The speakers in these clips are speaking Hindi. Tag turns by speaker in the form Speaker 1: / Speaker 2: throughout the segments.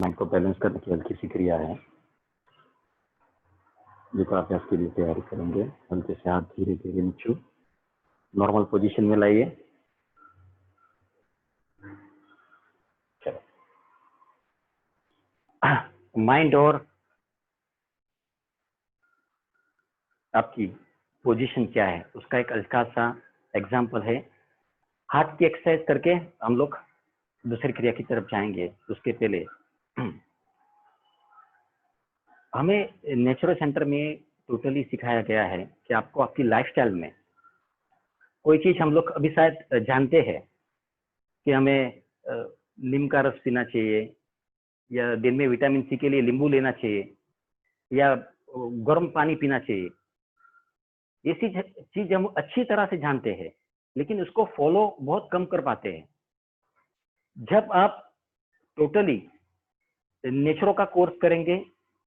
Speaker 1: माइंड को बैलेंस करने की हल्की सी क्रिया है जो अभ्यास के लिए तैयारी करेंगे। हल्के से हाथ धीरे धीरे नीचे नॉर्मल पोजीशन में लाइए। चलो, माइंड और आपकी पोजीशन क्या है उसका एक हल्का सा एग्जांपल है। हाथ की एक्सरसाइज करके हम लोग दूसरी क्रिया की तरफ जाएंगे। उसके पहले हमें नेचुरल सेंटर में टोटली सिखाया गया है कि आपको आपकी लाइफस्टाइल में कोई चीज हम लोग अभी शायद जानते हैं कि हमें नीम का रस पीना चाहिए या दिन में विटामिन सी के लिए नींबू लेना चाहिए या गर्म पानी पीना चाहिए। ये चीज हम अच्छी तरह से जानते हैं लेकिन उसको फॉलो बहुत कम कर पाते हैं। जब आप टोटली नेचुरो का कोर्स करेंगे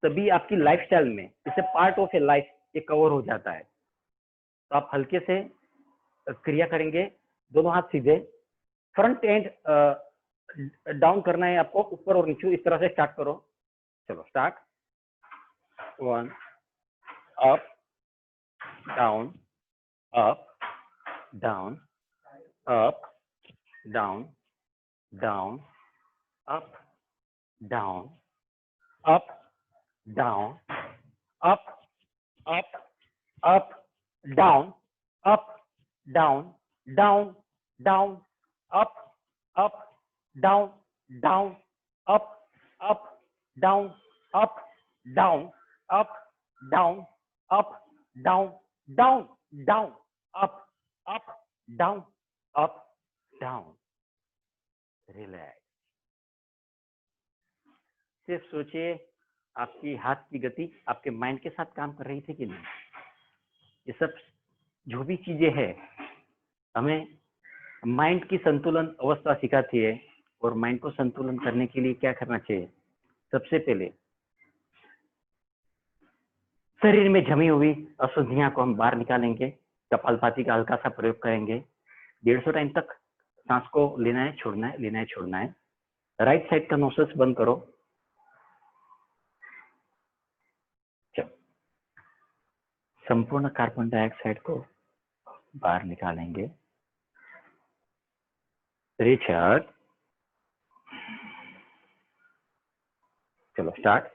Speaker 1: तभी आपकी लाइफस्टाइल में इसे पार्ट ऑफ ए लाइफ ये कवर हो जाता है। तो आप हल्के से क्रिया करेंगे, दोनों हाथ सीधे, फ्रंट एंड डाउन करना है आपको, ऊपर और नीचे इस तरह से स्टार्ट करो। चलो start. 1 up down up down up down down up down up down up up up down up down down down up up down down up up down up down up down up down down down up up down up down. Relax. सिर्फ सोचिए आपकी हाथ की गति आपके माइंड के साथ काम कर रही थी कि नहीं। ये सब जो भी चीजें हैं हमें माइंड की संतुलन अवस्था सिखाती है। और माइंड को संतुलन करने के लिए क्या करना चाहिए? सबसे पहले शरीर में जमी हुई अशुद्धियां को हम बाहर निकालेंगे। कपालभाति का हल्का सा प्रयोग करेंगे। 150 टाइम तक सांस को लेना है, छोड़ना है, लेना है, छोड़ना है। राइट साइड का नोस्ट्रल्स बंद करो। संपूर्ण कार्बन डाइऑक्साइड को बाहर निकालेंगे। रिचर्ड, चलो स्टार्ट।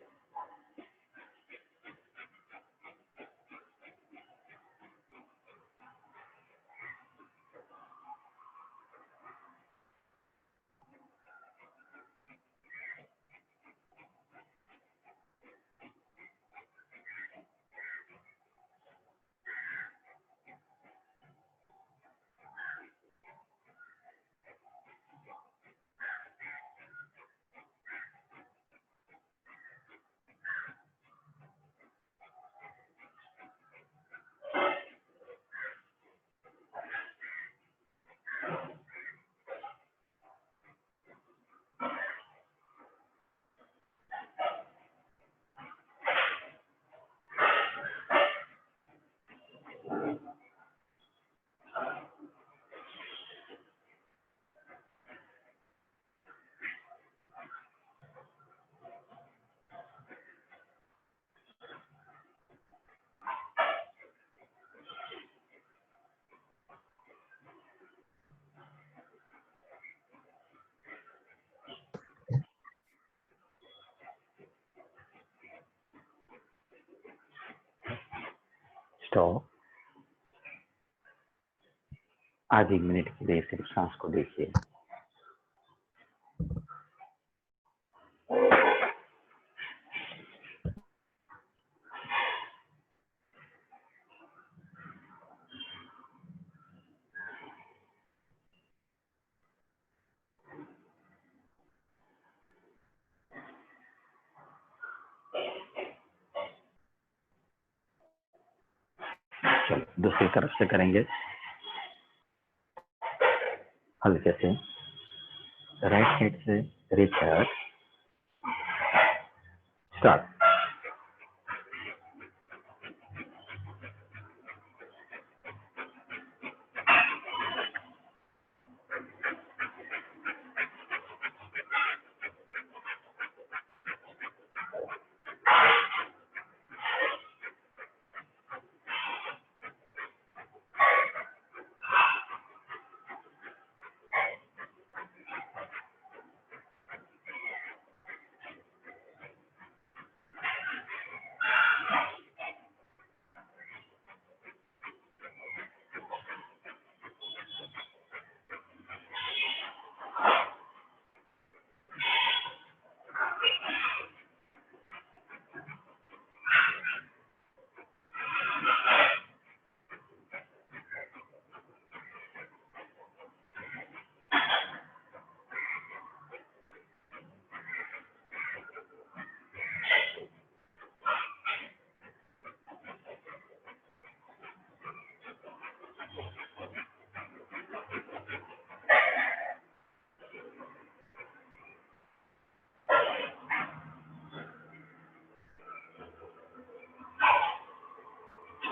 Speaker 1: स्टॉप। आधे 1 मिनट के लिए सिर्फ सांस को देखिए। चलो दूसरी तरफ से करेंगे। हल्के से राइट साइड से रिचर्ड, स्टार्ट।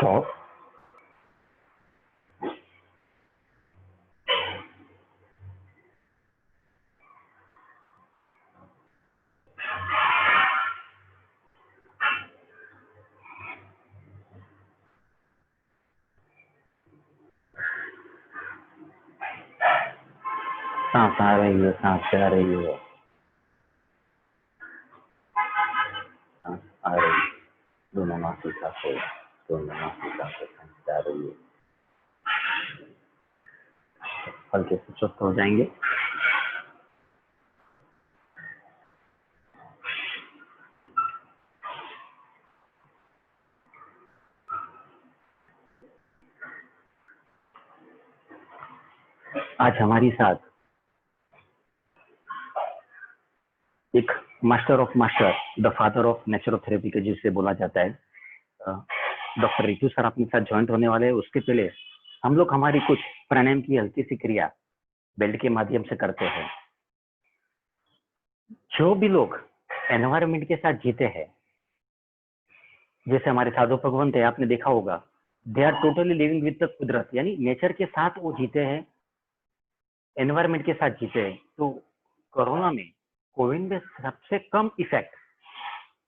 Speaker 1: स्टॉप। सांस आ रही है, सांस जा रही है, सांस आ रही है, दोनों नासिका से, दोनों नासिका से सांस जा रही है। हल्के से चुस्त हो जाएंगे। आज हमारी साथ एक master of master, the father of naturotherapy के जिसे बोला जाता है, डॉक्टर रितु सर अपने साथ ज्वाइंट होने वाले हैं। उसके पहले हम लोग हमारी कुछ प्राणायाम की हल्की सी क्रिया बेल्ट के माध्यम से करते हैं। जो भी लोग एनवायरमेंट के साथ जीते हैं, जैसे हमारे साधु भगवंत है, आपने देखा होगा, they are totally living with the कुदरत, यानी नेचर के साथ वो जीते हैं, एनवायरमेंट के साथ जीते हैं। तो कोरोना में, कोविड में सबसे कम इफेक्ट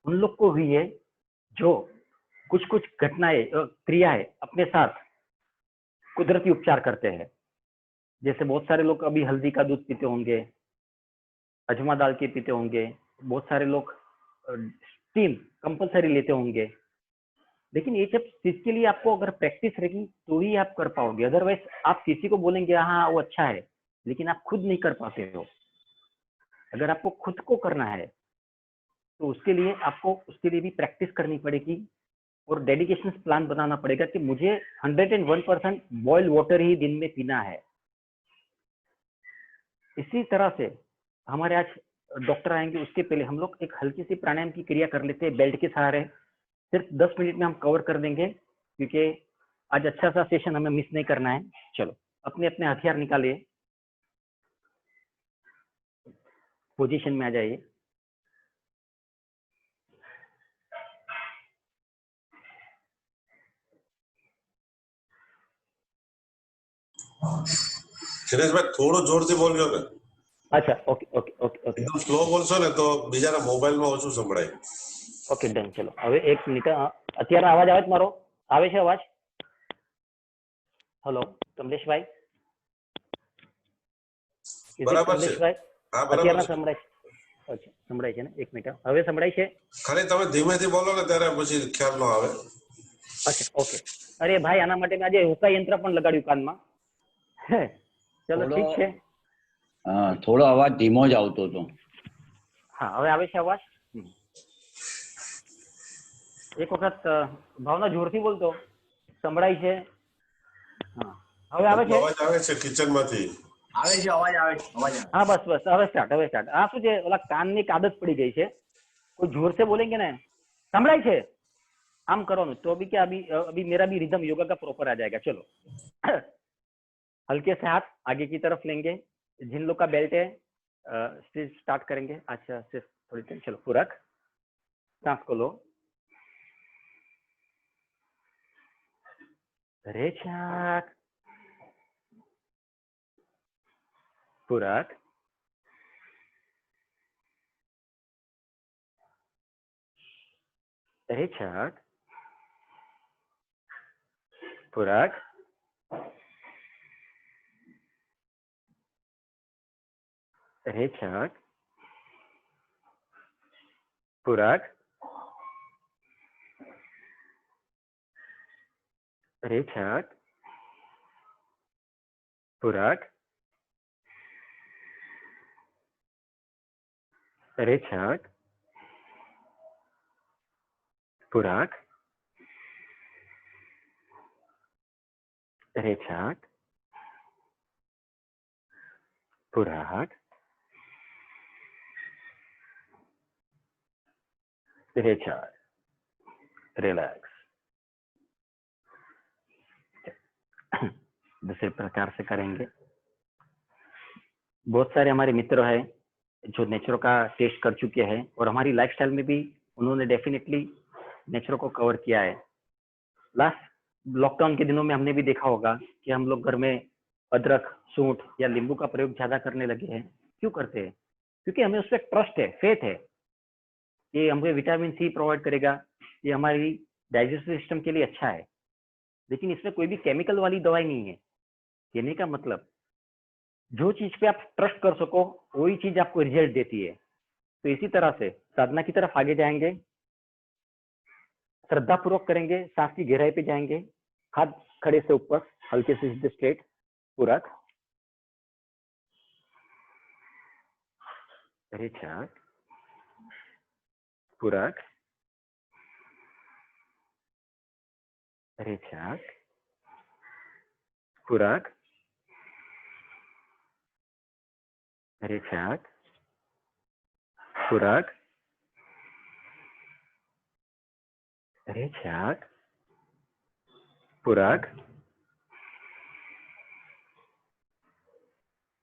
Speaker 1: उन लोग को हुई है जो कुछ कुछ घटनाएं, क्रियाएं अपने साथ कुदरती उपचार करते हैं। जैसे बहुत सारे लोग अभी हल्दी का दूध पीते होंगे, अजमा डाल के पीते होंगे, बहुत सारे लोग स्टीम कंपलसरी लेते होंगे। लेकिन ये सब चीज के लिए आपको अगर प्रैक्टिस रहेगी तो ही आप कर पाओगे। अदरवाइज आप किसी को बोलेंगे हाँ वो अच्छा है, लेकिन आप खुद नहीं कर पाते हो। अगर आपको खुद को करना है तो उसके लिए आपको उसके लिए भी प्रैक्टिस करनी पड़ेगी और डेडिकेशन प्लान बनाना पड़ेगा कि मुझे 101% बॉइल्ड वाटर ही दिन में पीना है। इसी तरह से हमारे आज डॉक्टर आएंगे, उसके पहले हम लोग एक हल्की सी प्राणायाम की क्रिया कर लेते हैं बेल्ट के सहारे। सिर्फ 10 मिनट में हम कवर कर देंगे, क्योंकि आज अच्छा सा सेशन हमें मिस नहीं करना है। चलो अपने अपने हथियार निकालिए, पोजीशन में आ जाइए।
Speaker 2: શિરેશ ભાઈ થોડું જોરથી બોલજો ને.
Speaker 1: अच्छा, ओके ओके ओके ओके
Speaker 2: એકદમ સ્લો બોલશો ને તો બીજાના મોબાઈલમાં ઓછું સંભળાય.
Speaker 1: Okay done. चलो હવે 1 મિનિટ, અત્યારે અવાજ આવે છે મારો? આવે છે અવાજ? હેલો કમલેશભાઈ?
Speaker 2: બરાબર છે.
Speaker 1: કમલેશભાઈ
Speaker 2: હા બરાબર
Speaker 1: અત્યારે
Speaker 2: છે.
Speaker 1: સંભળાય? અચ્છા સંભળાય છે ને? 1 મિનિટ, હવે સંભળાય છે?
Speaker 2: ખાલી તમે ધીમેથી બોલો ને ત્યારે પછી ખ્યાલ ન આવે.
Speaker 1: अच्छा ओके। अरे भाई आना માટે મેં આજે હુકા યંત્ર પણ લગાડ્યું કાનમાં। ચલો ઠીક છે।
Speaker 3: થોડો અવાજ ધીમો જ આવતો હતો।
Speaker 1: હા હવે આવે છે અવાજ? એક વખત ભાવના જોરથી બોલતો, સંભળાય છે? હા હવે આવે છે?
Speaker 2: અવાજ આવે છે કિચનમાંથી?
Speaker 3: આવે છે અવાજ, આવે છે અવાજ।
Speaker 1: हाँ बस बस હવે સ્ટાર્ટ, હવે સ્ટાર્ટ। આ શું છે, ઓલા કાનની એક આદત પડી ગઈ છે, कोई जोर से बोलेंगे ना संभळाय छे, आम करवानुं तो अभी क्या, अभी मेरा भी रिदम योगा का प्रॉपर आ जाएगा। चलो हल्के से हाथ आगे की तरफ लेंगे, जिन लोग का बेल्ट है स्टार्ट करेंगे। अच्छा सिर्फ थोड़ी देर, चलो पूरक सांस को लो, रेचक, पूरक, रेचक, पूरक, रेचक, पूरक, रेचक, पूरक, रेचक, पूरक, रेचक, पूरक, रेचक, रिलैक्स। दूसरे प्रकार से करेंगे। बहुत सारे हमारे मित्र हैं जो नेचर का टेस्ट कर चुके हैं और हमारी लाइफस्टाइल में भी उन्होंने डेफिनेटली नेचर को कवर किया है। लास्ट लॉकडाउन के दिनों में हमने भी देखा होगा कि हम लोग घर में अदरक, सूंठ या नींबू का प्रयोग ज्यादा करने लगे हैं। क्यों करते हैं? क्योंकि हमें उस पर ट्रस्ट है, फेथ है, ये हमें विटामिन सी प्रोवाइड करेगा, ये हमारी डाइजेस्टिव सिस्टम के लिए अच्छा है। लेकिन इसमें कोई भी केमिकल वाली दवाई नहीं है। कहने का मतलब जो चीज पे आप ट्रस्ट कर सको वही चीज आपको रिजल्ट देती है। तो इसी तरह से साधना की तरफ आगे जाएंगे, श्रद्धा पूर्वक करेंगे, सांस की गहराई पे जाएंगे, हाथ खड़े से ऊपर, हल्के से सीधे स्ट्रेट, पूरा रिचार्ज, पूरा रिचार्ज, पूरा रिचार्ज, पूरा रिचार्ज, पूरा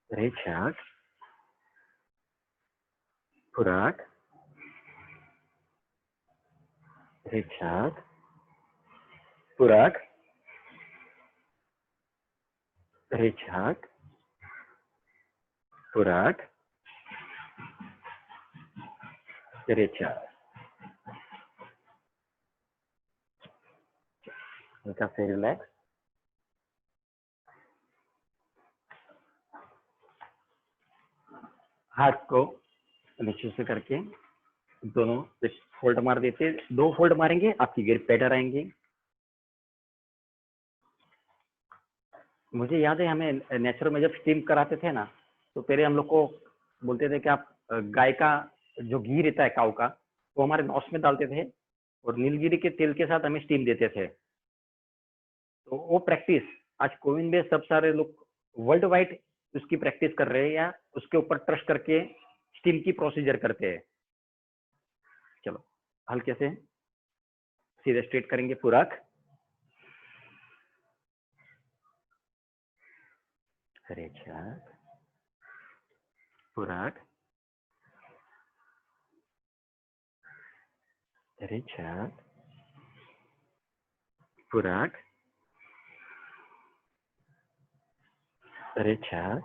Speaker 1: रिचार्ज, पूरा रिचार्ज, पूरा रिचार्ज, पूरा रिचार्ज। हल्का से रिलैक्स। हाथ को नीचे से करके दोनों फोल्ड मार देते, 2 फोल्ड मारेंगे, आपकी गिर बेटर आएंगी। मुझे याद है हमें नेचर में जब स्टीम कराते थे ना, तो पहले हम लोग को बोलते थे कि आप गाय का जो घी रहता है काऊ का, वो हमारे नॉस में डालते थे और नीलगिरी के तेल के साथ हमें स्टीम देते थे। तो वो प्रैक्टिस आज कोविन में सब सारे लोग वर्ल्ड वाइड उसकी प्रैक्टिस कर रहे हैं या उसके ऊपर ट्रस्ट करके स्टीम की प्रोसीजर करते हैं। चलो हल्के से सीधे स्ट्रेट करेंगे, पूरा रिचार्ज, पूरा रिचार्ज, पूरा रिचार्ज,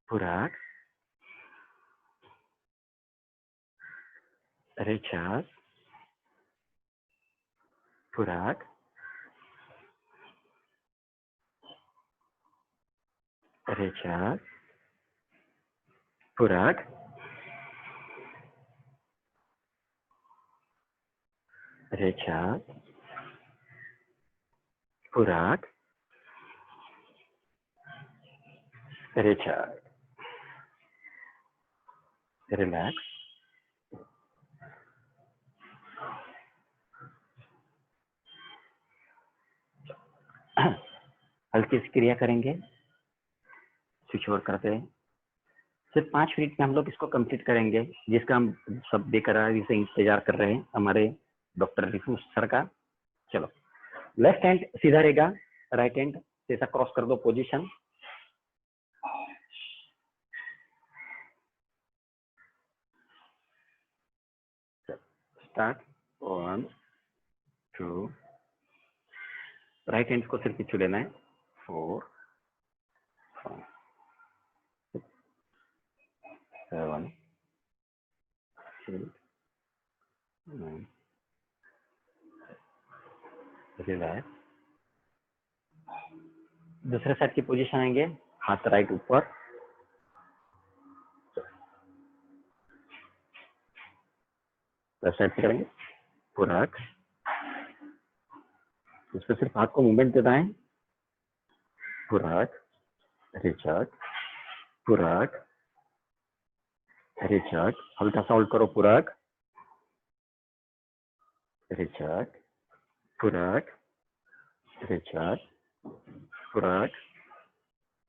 Speaker 1: पूरा रिचार्ज, पूरा रिचार्ज, पूरा रिचार्ज, पूरा रिचार्ज, रिलैक्स। हल्की सी क्रिया करेंगे, स्विच ओवर करते हैं। सिर्फ 5 मिनट में हम लोग इसको कंप्लीट करेंगे, जिसका हम सब बेकरारी से इंतजार कर रहे हैं हमारे डॉक्टर रिफू सर का। चलो लेफ्ट हैंड सीधा रहेगा, राइट हैंड जैसा क्रॉस कर दो पोजीशन। स्टार्ट 1 2, राइट हैंड को सिर्फ पीछे लेना है, 4 5 6 7 8 9, रिलैक्स। दूसरे साइड की पोजीशन आएंगे, हाथ राइट ऊपर, लेफ्ट साइड से करेंगे, पूरा इस पर सिर्फ हाथ को मूवमेंट देना है, पूरा रिचार्ज, पूरा रिचार्ज, हल्का सा होल्ड करो, पूरा रिचार्ज, पूरा रिचार्ज, पूरा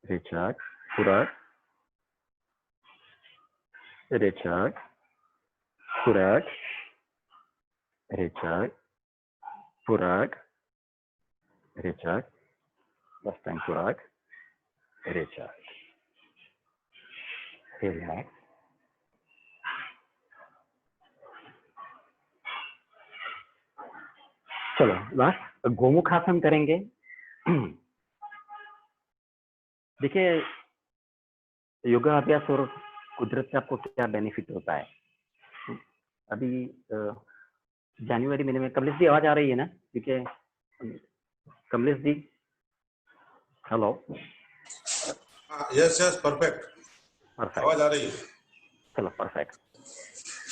Speaker 1: रिचार्ज, पूरा रिचार्ज, पूरा रिचार्ज, पूरा रिचार्ज, लास्ट टाइम पूरा रिचार्ज, रिलैक्स। चलो लास्ट गोमुखासन करेंगे। देखिए योगा अभ्यास और कुदरत से आपको क्या बेनिफिट होता है। अभी जनवरी महीने में कमलेश जी आवाज आ रही है ना? क्योंकि Kamlesh ji hello.
Speaker 2: Yes yes perfect आवाज आ रही है।
Speaker 1: चलो परफेक्ट।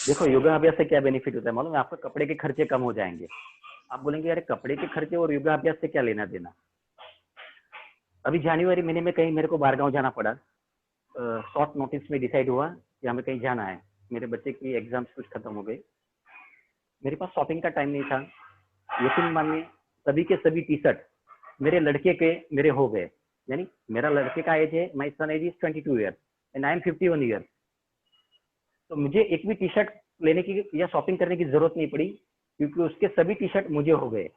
Speaker 1: देखो योगा अभ्यास से क्या बेनिफिट होता है मालूम है? आपका कपड़े के खर्चे कम हो जाएंगे। आप बोलेंगे अरे कपड़े के खर्चे और योगा अभ्यास से क्या लेना देना। अभी जनवरी महीने में कहीं मेरे को बाहर जाना पड़ा, शॉर्ट नोटिस में डिसाइड हुआ कि हमें कहीं जाना है। मेरे बच्चे की एग्जाम्स कुछ खत्म हो गए, मेरे पास शॉपिंग का टाइम नहीं था। यकीन मानिए सभी के सभी टी शर्ट मेरे लड़के के मेरे हो गए। यानी मेरा लड़के का एज है, my son age is 22 year and I am 51 year. तो मुझे एक भी टी शर्ट लेने की या शॉपिंग करने की जरूरत नहीं पड़ी, क्योंकि उसके सभी टी शर्ट मुझे हो गए।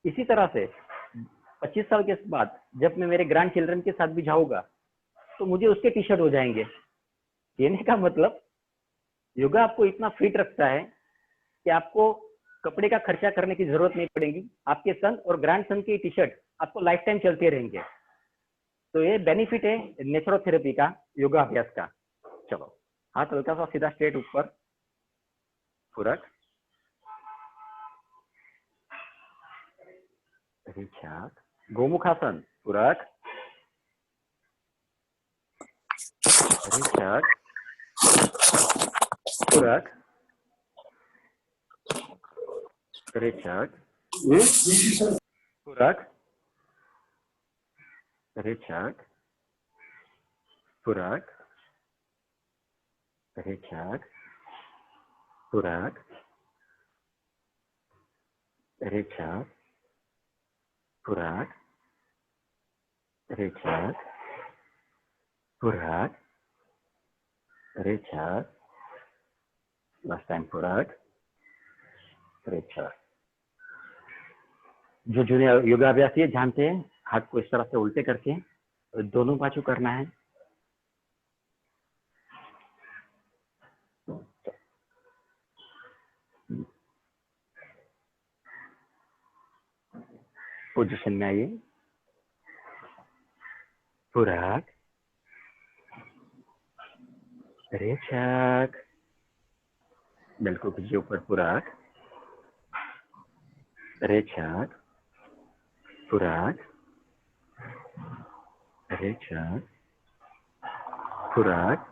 Speaker 1: इसी तरह से 25 साल के बाद जब मैं मेरे ग्रैंड चिल्ड्रन के साथ भी जाऊंगा तो मुझे उसके टी शर्ट हो जाएंगे। कहने का मतलब योगा आपको इतना फिट रखता है कि आपको कपड़े का खर्चा करने की जरूरत नहीं पड़ेगी। आपके सन और ग्रैंड सन की टी शर्ट आपको लाइफ टाइम चलते रहेंगे। तो ये बेनिफिट है नेचुरोथेरेपी का, योगा अभ्यास का। चलो हाथ हल्का सा सीधा स्ट्रेट ऊपर, फुरक, रिछाक, गोमुखासन, फुरक, रिछाक, फुरक, रिछाक, फुरक, रिछाक, फुरक, रिछाक, फुरक, रिछाक, फुरक, रिछाक, फुरक, रिछाक, लास्ट टाइम फुरक, रिछाक। जो जूनियर योगाभ्यासी जानते हैं हाथ को इस तरह से उल्टे करके दोनों बाजू करना है। पोजीशन में आइए, फुरक, रिछाक, बिल्कुल खींचिए ऊपर, फुरक, रिछाक, फुरक, रिछाक, फुरक,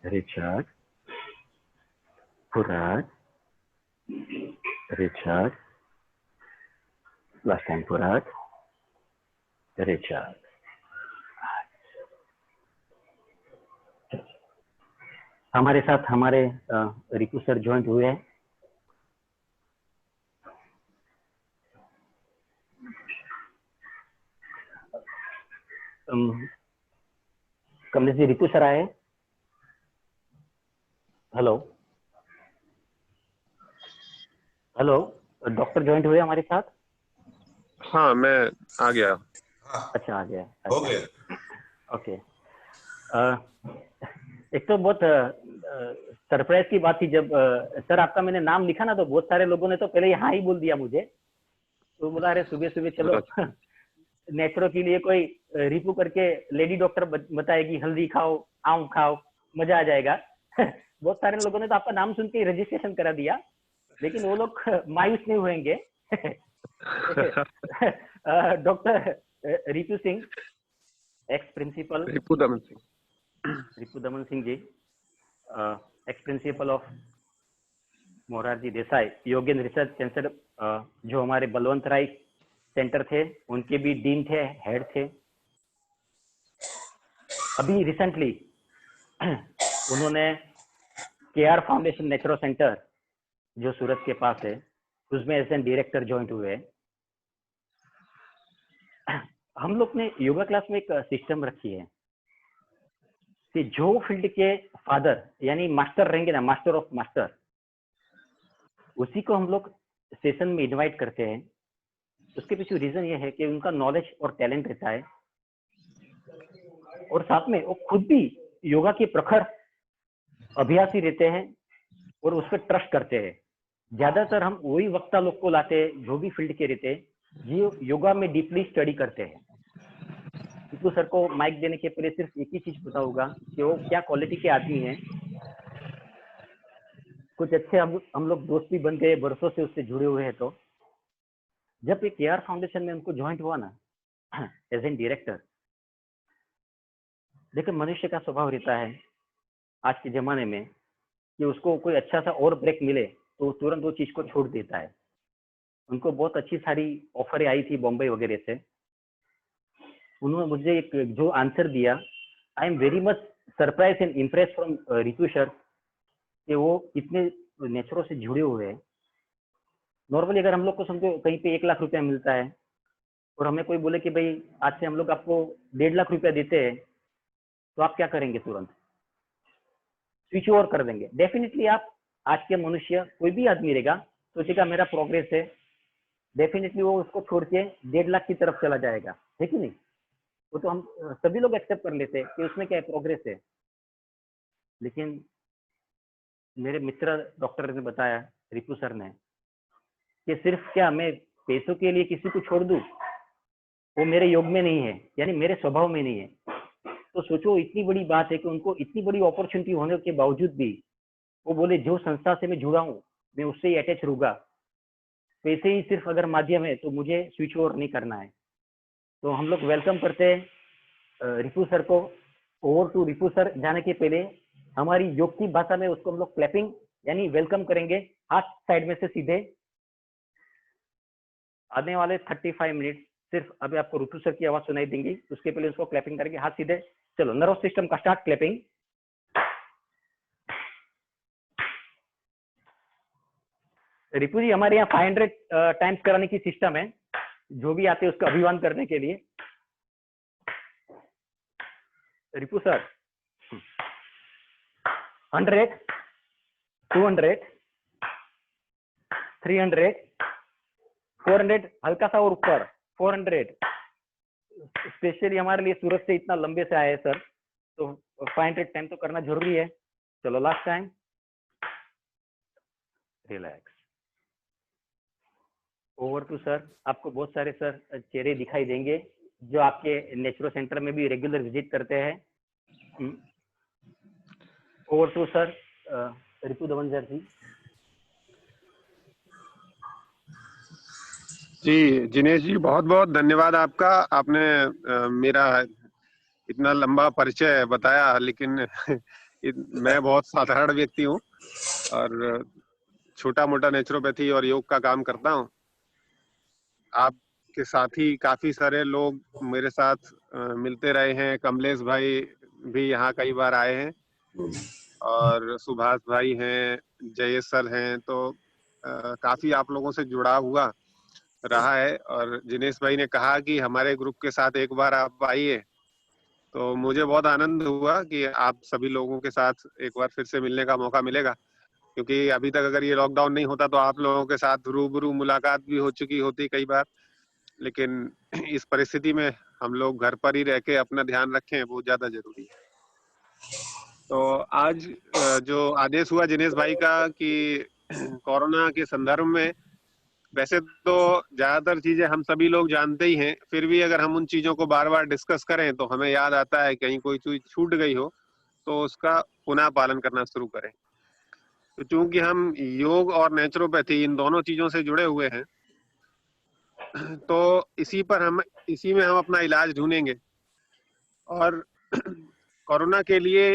Speaker 1: रिछाक, फुरक, रिछाक, लास्ट टाइम फुरक, रिछाक। हमारे साथ हमारे रिपु सर ज्वाइंट हुए हैं। कमलेश जी रिपु सर आए। हेलो हेलो, डॉक्टर ज्वाइंट हुए हमारे साथ।
Speaker 4: हाँ मैं आ गया।
Speaker 2: हाँ
Speaker 1: अच्छा आ गया,
Speaker 2: हो
Speaker 1: अच्छा।
Speaker 2: गया।
Speaker 1: ओके। एक तो बहुत सरप्राइज की बात थी जब सर आपका मैंने नाम लिखा ना, तो बहुत सारे लोगों ने तो पहले हाँ ही बोल दिया मुझे। तो बोला अरे सुबह सुबह चलो नेचुरो के लिए कोई रिपु करके लेडी डॉक्टर बताएगी, हल्दी खाओ, आम खाओ, मजा आ जाएगा। बहुत सारे लोगों ने तो आपका नाम सुन के रजिस्ट्रेशन करा दिया, लेकिन वो लोग मायूस नहीं होंगे। Doctor Ripu Singh, ex principal,
Speaker 4: Ripu Daman Singh,
Speaker 1: Ripu Daman Singh ji, ex principal of Morarji Desai Yogendra research centre, जो हमारे बलवंत राय सेंटर थे उनके भी डीन थे, हेड थे। अभी रिसेंटली उन्होंने केआर फाउंडेशन नेचुरो सेंटर जो सूरत के पास है उसमें एज एन डायरेक्टर ज्वाइंट हुए। हम लोग ने योगा क्लास में एक सिस्टम रखी है कि जो फील्ड के फादर यानी मास्टर रहेंगे ना, मास्टर ऑफ मास्टर, उसी को हम लोग सेशन में इनवाइट करते हैं। उसके पीछे रीजन ये है कि उनका नॉलेज और टैलेंट रहता है, और साथ में वो खुद भी योगा के प्रखर अभ्यासी रहते हैं और उस पर ट्रस्ट करते हैं। ज्यादातर हम वही वक्ता लोग को लाते हैं जो भी फील्ड के रहते, जो योगा में डीपली स्टडी करते हैं। टीपू सर को माइक देने के पहले सिर्फ एक ही चीज पता होगा कि वो क्या क्वालिटी के आदमी हैं। कुछ अच्छे हम लोग दोस्त भी बन गए, बरसों से उससे जुड़े हुए हैं। तो जब एक केआर फाउंडेशन में उनको ज्वाइंट हुआ ना एज एन डायरेक्टर, लेकिन मनुष्य का स्वभाव रहता है आज के जमाने में कि उसको कोई अच्छा सा और ब्रेक मिले तो तुरंत वो चीज को छोड़ देता है। उनको बहुत अच्छी सारी ऑफरें आई थी बॉम्बे वगैरह से। उन्होंने मुझे एक जो आंसर दिया, I am very much surprise and impress from Ritu sir कि वो इतने नेचरों से जुड़े हुए हैं। नॉर्मली अगर हम लोग को समझो कहीं पे 1 लाख रुपया मिलता है और हमें कोई बोले कि भाई आज से हम लोग आपको 1.5 लाख रुपया देते हैं, तो आप क्या करेंगे? तुरंत स्विच ओवर कर देंगे। डेफिनेटली आप आज के मनुष्य कोई भी आदमी रहेगा सोचेगा मेरा प्रोग्रेस है, डेफिनेटली वो उसको छोड़ के 1.5 लाख की तरफ चला जाएगा, है कि नहीं? वो तो हम सभी लोग एक्सेप्ट कर लेते हैं कि उसमें क्या है, प्रोग्रेस है। लेकिन मेरे मित्र डॉक्टर ने बताया, रिपू सर ने, कि सिर्फ क्या मैं पैसों के लिए किसी को छोड़ दूं, वो मेरे योग में नहीं है, यानी मेरे स्वभाव में नहीं है। तो सोचो इतनी बड़ी बात है कि उनको इतनी बड़ी अपॉर्चुनिटी होने के बावजूद भी वो बोले जो संस्था से मैं जुड़ा हूँ मैं उससे ही अटैच रहूंगा, पैसे ही सिर्फ अगर माध्यम है तो मुझे स्विच ओवर नहीं करना है। तो हम लोग वेलकम करते हैं रिपू सर को। ओवर टू रिपू सर जाने के पहले हमारी योग की भाषा में उसको हम लोग क्लैपिंग यानी वेलकम करेंगे, हाथ साइड में से सीधे। आने वाले 35 मिनट सिर्फ अभी आपको रिपू सर की आवाज सुनाई देंगी, उसके पहले उसको क्लैपिंग करेंगे, हाथ सीधे। चलो नर्वस सिस्टम का स्टार्ट, क्लैपिंग। रिपू जी हमारे यहाँ 500 टाइम्स कराने की सिस्टम है, जो भी आते हैं उसका अभिवादन करने के लिए। रिपू सर 100, 200, 300, 400, हल्का सा और ऊपर 400। स्पेशली हमारे लिए सूरत से इतना लंबे से आए हैं सर, तो 500 टाइम तो करना जरूरी है। चलो last time, relax. Over to sir. आपको बहुत सारे सर चेहरे दिखाई देंगे जो आपके नेचुरो सेंटर में भी रेगुलर विजिट करते हैं। ओवर टू सर रिपू दवंजर जी।
Speaker 4: जी जिनेश जी, बहुत बहुत धन्यवाद आपका। आपने मेरा इतना लंबा परिचय बताया, लेकिन मैं बहुत साधारण व्यक्ति हूँ और छोटा मोटा नेचुरोपैथी और योग का काम करता हूँ। आपके साथी काफी सारे लोग मेरे साथ मिलते रहे हैं। कमलेश भाई भी यहाँ कई बार आए हैं और सुभाष भाई हैं, जयेश सर हैं, तो काफी आप लोगों से जुड़ा हुआ रहा है। और जिनेश भाई ने कहा कि हमारे ग्रुप के साथ एक बार आप आइए, तो मुझे बहुत आनंद हुआ कि आप सभी लोगों के साथ एक बार फिर से मिलने का मौका मिलेगा, क्योंकि अभी तक अगर ये लॉकडाउन नहीं होता तो आप लोगों के साथ रूबरू मुलाकात भी हो चुकी होती कई बार। लेकिन इस परिस्थिति में हम लोग घर पर ही रह के अपना ध्यान रखें, वो ज्यादा जरूरी है। तो आज जो आदेश हुआ जिनेश भाई का कि कोरोना के संदर्भ में, वैसे तो ज्यादातर चीजें हम सभी लोग जानते ही हैं, फिर भी अगर हम उन चीजों को बार बार डिस्कस करें तो हमें याद आता है कहीं कोई चीज छूट गई हो तो उसका पुनः पालन करना शुरू करें। तो चूंकि हम योग और नेचुरोपैथी इन दोनों चीजों से जुड़े हुए हैं, तो इसी में हम अपना इलाज ढूंढेंगे। और कोरोना के लिए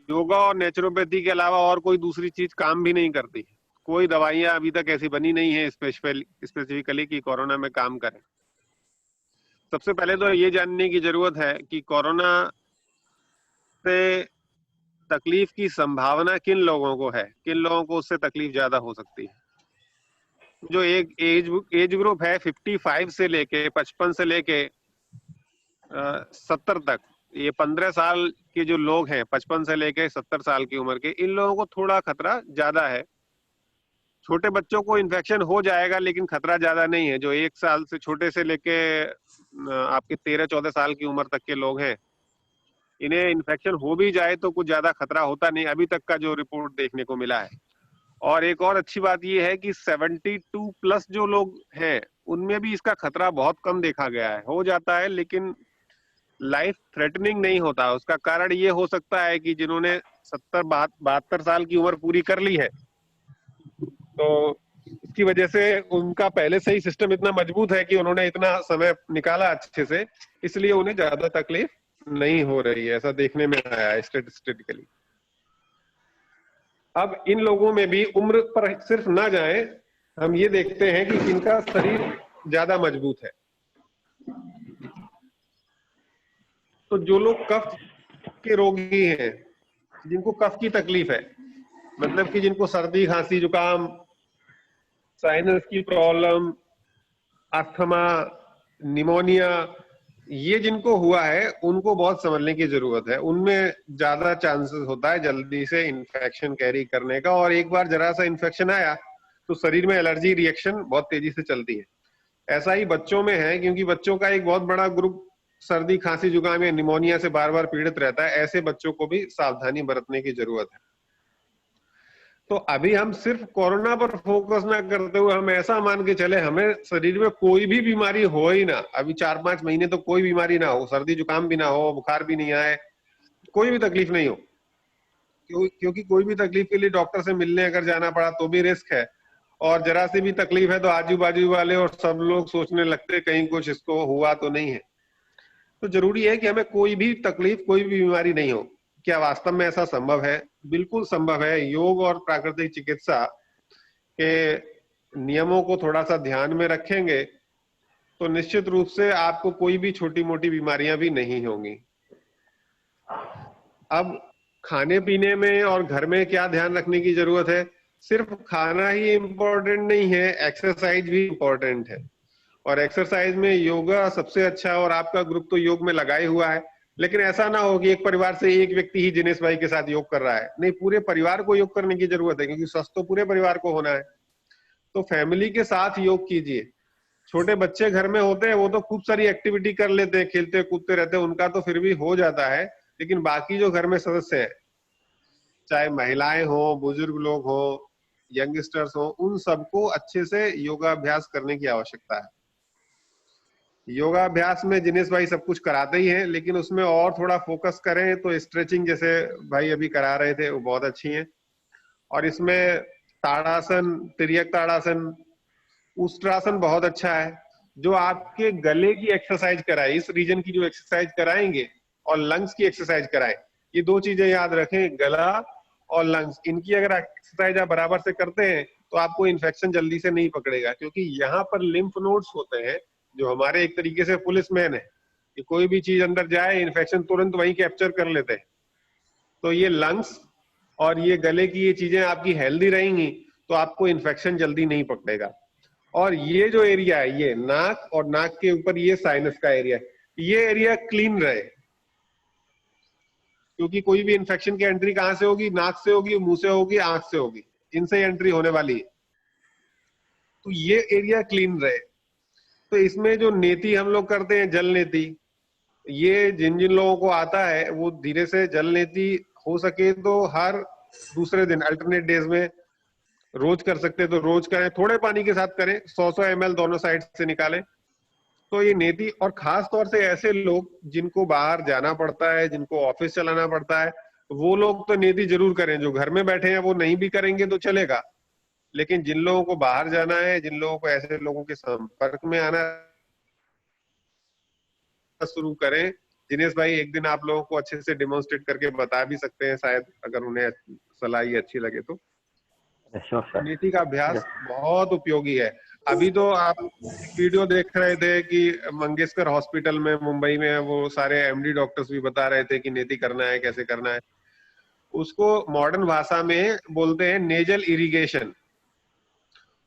Speaker 4: योगा और नेचुरोपैथी के अलावा और कोई दूसरी चीज काम भी नहीं करती। कोई दवाइयां अभी तक ऐसी बनी नहीं है स्पेसिफिकली कि कोरोना में काम करें। सबसे पहले तो ये जानने की जरूरत है कि कोरोना से तकलीफ की संभावना किन लोगों को है, किन लोगों को उससे तकलीफ ज्यादा हो सकती है। जो एक एज ग्रुप है 55 से लेके 55 से लेके 70 तक, ये 15 साल के जो लोग हैं 55 से लेके 70 साल की उम्र के, इन लोगों को थोड़ा खतरा ज्यादा है। छोटे बच्चों को इन्फेक्शन हो जाएगा लेकिन खतरा ज्यादा नहीं है। जो 1 साल से छोटे से लेके आपके 13-14 साल की उम्र तक के लोग हैं, इन्हें इन्फेक्शन हो भी जाए तो कुछ ज्यादा खतरा होता नहीं, अभी तक का जो रिपोर्ट देखने को मिला है। और एक और अच्छी बात ये है कि 72 प्लस जो लोग हैं उनमें भी इसका खतरा बहुत कम देखा गया है। हो जाता है लेकिन लाइफ थ्रेटनिंग नहीं होता। उसका कारण ये हो सकता है कि जिन्होंने 72 साल की उम्र पूरी कर ली है, तो इसकी वजह से उनका पहले से ही सिस्टम इतना मजबूत है कि उन्होंने इतना समय निकाला अच्छे से, इसलिए उन्हें ज्यादा तकलीफ नहीं हो रही है, ऐसा देखने में आया है स्टेटिस्टिकली। अब इन लोगों में भी उम्र पर सिर्फ ना जाए, हम ये देखते हैं कि इनका शरीर ज्यादा मजबूत है। तो जो लोग कफ के रोगी हैं, जिनको कफ की तकलीफ है, मतलब कि जिनको सर्दी खांसी जुकाम, साइनस की प्रॉब्लम, अस्थमा, निमोनिया, ये जिनको हुआ है उनको बहुत समझने की जरूरत है। उनमें ज्यादा चांसेस होता है जल्दी से इन्फेक्शन कैरी करने का, और एक बार जरा सा इन्फेक्शन आया तो शरीर में एलर्जी रिएक्शन बहुत तेजी से चलती है। ऐसा ही बच्चों में है, क्योंकि बच्चों का एक बहुत बड़ा ग्रुप सर्दी खांसी जुकाम या निमोनिया से बार बार पीड़ित रहता है। ऐसे बच्चों को भी सावधानी बरतने की जरूरत है। तो अभी हम सिर्फ कोरोना पर फोकस ना करते हुए हम ऐसा मान के चले हमें शरीर में कोई भी बीमारी हो ही ना, अभी 4-5 महीने तो कोई बीमारी ना हो, सर्दी जुकाम भी ना हो, बुखार भी नहीं आए, कोई भी तकलीफ नहीं हो, क्योंकि कोई भी तकलीफ के लिए डॉक्टर से मिलने अगर जाना पड़ा तो भी रिस्क है, और जरा सी भी तकलीफ है तो आजू बाजू वाले और सब लोग सोचने लगते कहीं कुछ इसको हुआ तो नहीं है। तो जरूरी है कि हमें कोई भी तकलीफ, कोई भी बीमारी नहीं हो। क्या वास्तव में ऐसा संभव है? बिल्कुल संभव है। योग और प्राकृतिक चिकित्सा के नियमों को थोड़ा सा ध्यान में रखेंगे तो निश्चित रूप से आपको कोई भी छोटी मोटी बीमारियां भी नहीं होंगी। अब खाने पीने में और घर में क्या ध्यान रखने की जरूरत है? सिर्फ खाना ही इम्पोर्टेंट नहीं है, एक्सरसाइज भी इम्पोर्टेंट है। और एक्सरसाइज में योगा सबसे अच्छा, और आपका ग्रुप तो योग में लगा ही हुआ है। लेकिन ऐसा ना हो कि एक परिवार से एक व्यक्ति ही जिनेश भाई के साथ योग कर रहा है, नहीं, पूरे परिवार को योग करने की जरूरत है, क्योंकि स्वस्थ तो पूरे परिवार को होना है। तो फैमिली के साथ योग कीजिए। छोटे बच्चे घर में होते हैं, वो तो खूब सारी एक्टिविटी कर लेते हैं, खेलते कूदते रहते हैं, उनका तो फिर भी हो जाता है। लेकिन बाकी जो घर में सदस्य है, चाहे महिलाएं हो, बुजुर्ग लोग हो, यंगस्टर्स हो, उन सबको अच्छे से योगाभ्यास करने की आवश्यकता है। योगाभ्यास में जिनेश भाई सब कुछ कराते ही हैं, लेकिन उसमें और थोड़ा फोकस करें तो स्ट्रेचिंग जैसे भाई अभी करा रहे थे वो बहुत अच्छी है। और इसमें ताड़ासन, तिर्यक ताड़ासन, उष्ट्रासन बहुत अच्छा है, जो आपके गले की एक्सरसाइज कराए, इस रीजन की जो एक्सरसाइज कराएंगे, और लंग्स की एक्सरसाइज कराए। ये दो चीजें याद रखें, गला और लंग्स, इनकी अगर एक्सरसाइज आप बराबर से करते हैं तो आपको इन्फेक्शन जल्दी से नहीं पकड़ेगा, क्योंकि यहाँ पर लिम्फ नोड्स होते हैं जो हमारे एक तरीके से पुलिसमैन है, कि कोई भी चीज अंदर जाए इन्फेक्शन तुरंत वहीं कैप्चर कर लेते हैं। तो ये लंग्स और ये गले की ये चीजें आपकी हेल्दी रहेंगी तो आपको इन्फेक्शन जल्दी नहीं पकड़ेगा। और ये जो एरिया है, ये नाक और नाक के ऊपर ये साइनस का एरिया है, ये एरिया क्लीन रहे, क्योंकि कोई भी इन्फेक्शन की एंट्री कहां से होगी? नाक से होगी, मुंह से होगी, आंख से होगी, इनसे एंट्री होने वाली है। तो ये एरिया क्लीन रहे। तो इसमें जो नेति हम लोग करते हैं, जल नेति, ये जिन जिन लोगों को आता है वो धीरे से जल नेति हो सके तो हर दूसरे दिन, अल्टरनेट डेज में, रोज कर सकते हैं तो रोज करें, थोड़े पानी के साथ करें, 100-100 ml दोनों साइड से निकालें। तो ये नेति, और खास तौर से ऐसे लोग जिनको बाहर जाना पड़ता है, जिनको ऑफिस चलाना पड़ता है, वो लोग तो नेति जरूर करें। जो घर में बैठे हैं वो नहीं भी करेंगे तो चलेगा, लेकिन जिन लोगों को बाहर जाना है, जिन लोगों को ऐसे लोगों के संपर्क में आना शुरू करें। दिनेश भाई एक दिन आप लोगों को अच्छे से डेमोन्स्ट्रेट करके बता भी सकते हैं, शायद अगर उन्हें सलाह अच्छी लगे तो। नीति का अभ्यास बहुत उपयोगी है। अभी तो आप वीडियो देख रहे थे कि मंगेशकर हॉस्पिटल में मुंबई में वो सारे एमडी डॉक्टर्स भी बता रहे थे कि नीति करना है, कैसे करना है। उसको मॉडर्न भाषा में बोलते हैं नेजल इरिगेशन।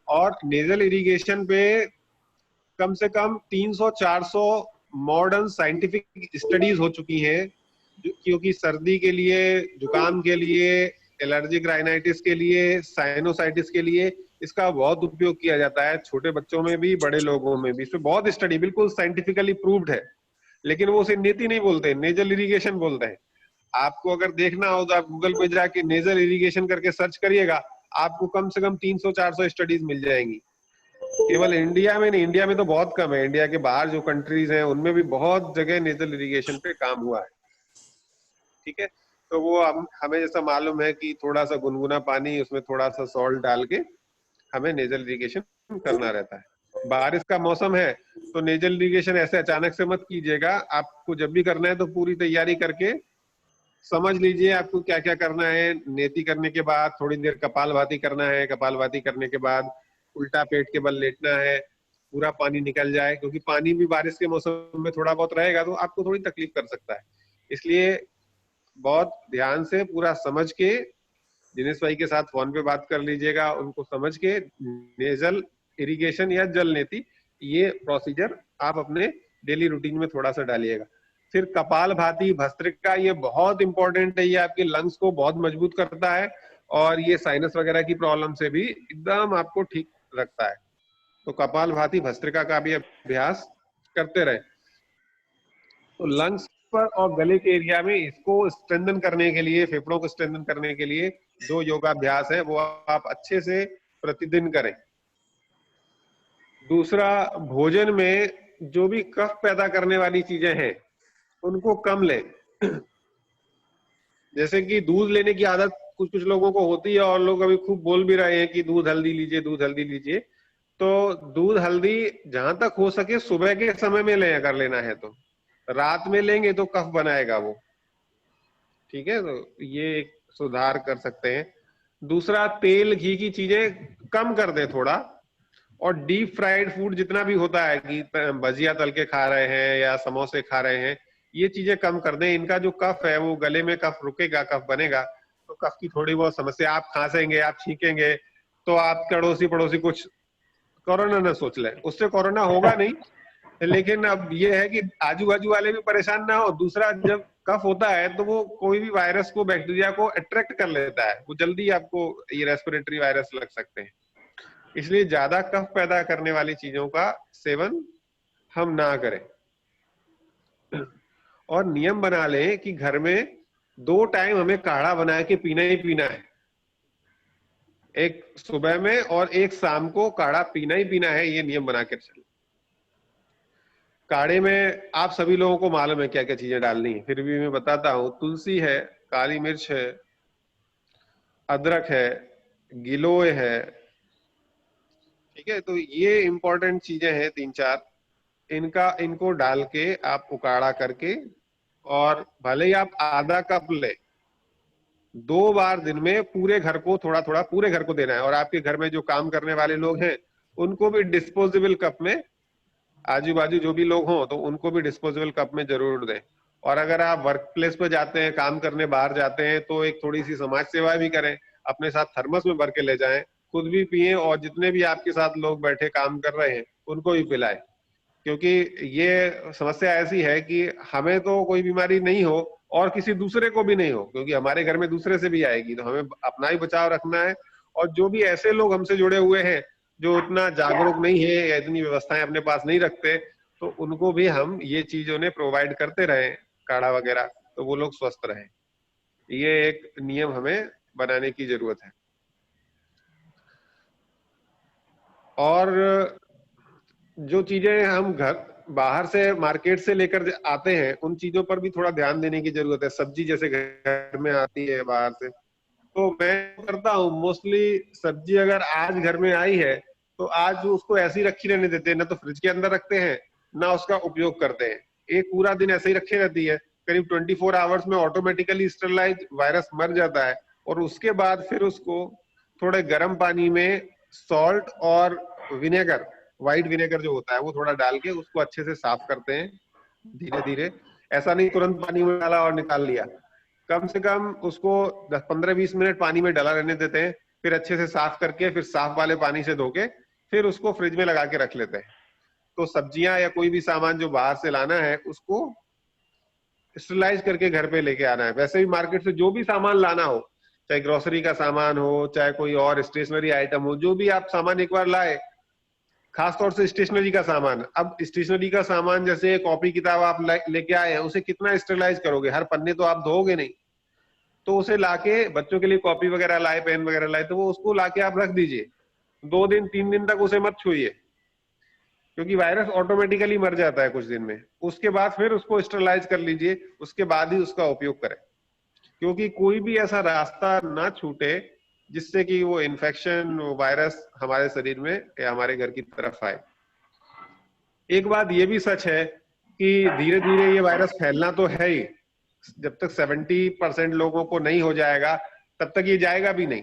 Speaker 4: और नेजल इरिगेशन पे कम से कम 300-400 मॉडर्न साइंटिफिक स्टडीज हो चुकी हैं, क्योंकि सर्दी के लिए, जुकाम के लिए, एलर्जिक राइनाइटिस के लिए, साइनोसाइटिस के लिए इसका बहुत उपयोग किया जाता है, छोटे बच्चों में भी, बड़े लोगों में भी। इसमें बहुत स्टडी बिल्कुल साइंटिफिकली प्रूव्ड है, लेकिन वो उसे नीति नहीं बोलते, नेजल इरिगेशन बोलते हैं। आपको अगर देखना हो तो आप गूगल पे जाके नेजल इरिगेशन करके सर्च करिएगा, आपको कम से कम 300-400 स्टडीज मिल जाएंगी। केवल इंडिया में नहीं, इंडिया में तो बहुत कम है, इंडिया के बाहर जो कंट्रीज हैं उनमें भी बहुत जगह नेजल इरिगेशन पे काम हुआ है। ठीक है, तो वो हमें जैसा मालूम है कि थोड़ा सा गुनगुना पानी, उसमें थोड़ा सा सॉल्ट डाल के हमें नेजल इरिगेशन करना रहता है। बारिश का मौसम है तो नेजल इरिगेशन ऐसे अचानक से मत कीजिएगा, आपको जब भी करना है तो पूरी तैयारी करके समझ लीजिए आपको क्या क्या करना है। नेति करने के बाद थोड़ी देर कपालभाति करना है, कपालभाति करने के बाद उल्टा पेट के बल लेटना है, पूरा पानी निकल जाए, क्योंकि पानी भी बारिश के मौसम में थोड़ा बहुत रहेगा तो आपको थोड़ी तकलीफ कर सकता है। इसलिए बहुत ध्यान से पूरा समझ के दिनेश भाई के साथ फोन पे बात कर लीजिएगा, उनको समझ के नेजल इरिगेशन या जल नेति ये प्रोसीजर आप अपने डेली रूटीन में थोड़ा सा डालिएगा। फिर कपालभाति भस्त्रिका, ये बहुत इंपॉर्टेंट है, ये आपके लंग्स को बहुत मजबूत करता है और ये साइनस वगैरह की प्रॉब्लम से भी एकदम आपको ठीक रखता है। तो कपालभाति भस्त्रिका का भी अभ्यास करते रहे। तो लंग्स पर और गले के एरिया में इसको स्ट्रेंथन करने के लिए, फेफड़ों को स्ट्रेंथन करने के लिए जो योगाभ्यास है वो आप अच्छे से प्रतिदिन करें। दूसरा, भोजन में जो भी कफ पैदा करने वाली चीजें हैं उनको कम लें। जैसे कि दूध लेने की आदत कुछ कुछ लोगों को होती है और लोग अभी खूब बोल भी रहे हैं कि दूध हल्दी लीजिए, दूध हल्दी लीजिए। तो दूध हल्दी जहां तक हो सके सुबह के समय में लें, अगर लेना है तो। रात में लेंगे तो कफ बनाएगा वो। ठीक है, तो ये एक सुधार कर सकते हैं। दूसरा, तेल घी की चीजें कम कर दें थोड़ा, और डीप फ्राइड फूड जितना भी होता है कि भजिया तल के खा रहे हैं या समोसे खा रहे हैं, ये चीजें कम कर दें। इनका जो कफ है वो गले में कफ रुकेगा, कफ बनेगा, तो कफ की थोड़ी बहुत समस्या, आप खांसेंगे, आप छींकेंगे तो आप अड़ोसी पड़ोसी कुछ कोरोना न सोच लें, उससे कोरोना होगा नहीं, लेकिन अब ये है कि आजू बाजू वाले भी परेशान ना हो। दूसरा, जब कफ होता है तो वो कोई भी वायरस को, बैक्टीरिया को अट्रैक्ट कर लेता है, वो जल्दी आपको ये रेस्पिरेटरी वायरस लग सकते हैं। इसलिए ज्यादा कफ पैदा करने वाली चीजों का सेवन हम ना करें। और नियम बना लें कि घर में 2 टाइम हमें काढ़ा बना के पीना ही पीना है। एक सुबह में और एक शाम को काढ़ा पीना ही पीना है, ये नियम बना कर चलें। काढ़े में आप सभी लोगों को मालूम है क्या क्या चीजें डालनी है, फिर भी मैं बताता हूँ। तुलसी है, काली मिर्च है, अदरक है, गिलोय है। ठीक है, तो ये इंपॉर्टेंट चीजें हैं 3-4, इनको डाल के आप उकाड़ा करके, और भले ही आप आधा कप ले, 2 बार दिन में पूरे घर को थोड़ा थोड़ा पूरे घर को देना है। और आपके घर में जो काम करने वाले लोग हैं उनको भी डिस्पोजेबल कप में, आजू बाजू जो भी लोग हों तो उनको भी डिस्पोजेबल कप में जरूर दें। और अगर आप वर्क प्लेस पे जाते हैं, काम करने बाहर जाते हैं, तो एक थोड़ी सी समाज सेवा भी करें, अपने साथ थर्मस में भर के ले जाएं, खुद भी पिए और जितने भी आपके साथ लोग बैठे काम कर रहे हैं उनको भी पिलाएं। क्योंकि ये समस्या ऐसी है कि हमें तो कोई बीमारी नहीं हो और किसी दूसरे को भी नहीं हो, क्योंकि हमारे घर में दूसरे से भी आएगी, तो हमें अपना ही बचाव रखना है। और जो भी ऐसे लोग हमसे जुड़े हुए हैं जो उतना जागरूक नहीं है या इतनी व्यवस्थाएं अपने पास नहीं रखते, तो उनको भी हम ये चीज उन्हें प्रोवाइड करते रहे, काढ़ा वगैरह, तो वो लोग स्वस्थ रहे। ये एक नियम हमें बनाने की जरूरत है। और जो चीजें हम घर बाहर से मार्केट से लेकर आते हैं उन चीजों पर भी थोड़ा ध्यान देने की जरूरत है। सब्जी जैसे घर में आती है बाहर से, तो मैं करता हूँ मोस्टली, सब्जी अगर आज घर में आई है तो आज उसको ऐसी रखी रहने देते हैं, ना तो फ्रिज के अंदर रखते हैं ना उसका उपयोग करते हैं, एक पूरा दिन ऐसे ही रखी रहती है। करीब 24 आवर्स में ऑटोमेटिकली स्टरलाइज वायरस मर जाता है। और उसके बाद फिर उसको थोड़े गर्म पानी में सॉल्ट और विनेगर, व्हाइट विनेगर जो होता है वो थोड़ा डाल के उसको अच्छे से साफ करते हैं धीरे धीरे। ऐसा नहीं तुरंत पानी में डाला और निकाल लिया, कम से कम उसको 15-20 मिनट पानी में डाला रहने देते हैं, फिर अच्छे से साफ करके फिर साफ वाले पानी से धो के फिर उसको फ्रिज में लगा के रख लेते हैं। तो सब्जियां या कोई भी सामान जो बाहर से लाना है उसको स्टरलाइज करके घर पे लेके आना है। वैसे भी मार्केट से जो भी सामान लाना हो, चाहे ग्रोसरी का सामान हो, चाहे कोई और स्टेशनरी आइटम हो, जो भी आप सामान एक बार लाए, खासतौर से स्टेशनरी का सामान। अब स्टेशनरी का सामान जैसे कॉपी किताब आप लेके आए हैं, उसे कितना स्टरलाइज करोगे, हर पन्ने तो आप धोओगे नहीं। तो उसे लाके बच्चों के लिए कॉपी वगैरह लाए, पेन वगैरह लाए, तो वो उसको लाके आप रख दीजिए। 2 दिन 3 दिन तक उसे मत छुइए, क्योंकि वायरस ऑटोमेटिकली मर जाता है कुछ दिन में। उसके बाद फिर उसको स्टरलाइज कर लीजिए, उसके बाद ही उसका उपयोग करें, क्योंकि कोई भी ऐसा रास्ता ना छूटे जिससे कि वो इन्फेक्शन, वायरस हमारे शरीर में या हमारे घर की तरफ आए। एक बात ये भी सच है कि धीरे धीरे ये वायरस फैलना तो है ही, जब तक 70% लोगों को नहीं हो जाएगा तब तक ये जाएगा भी नहीं,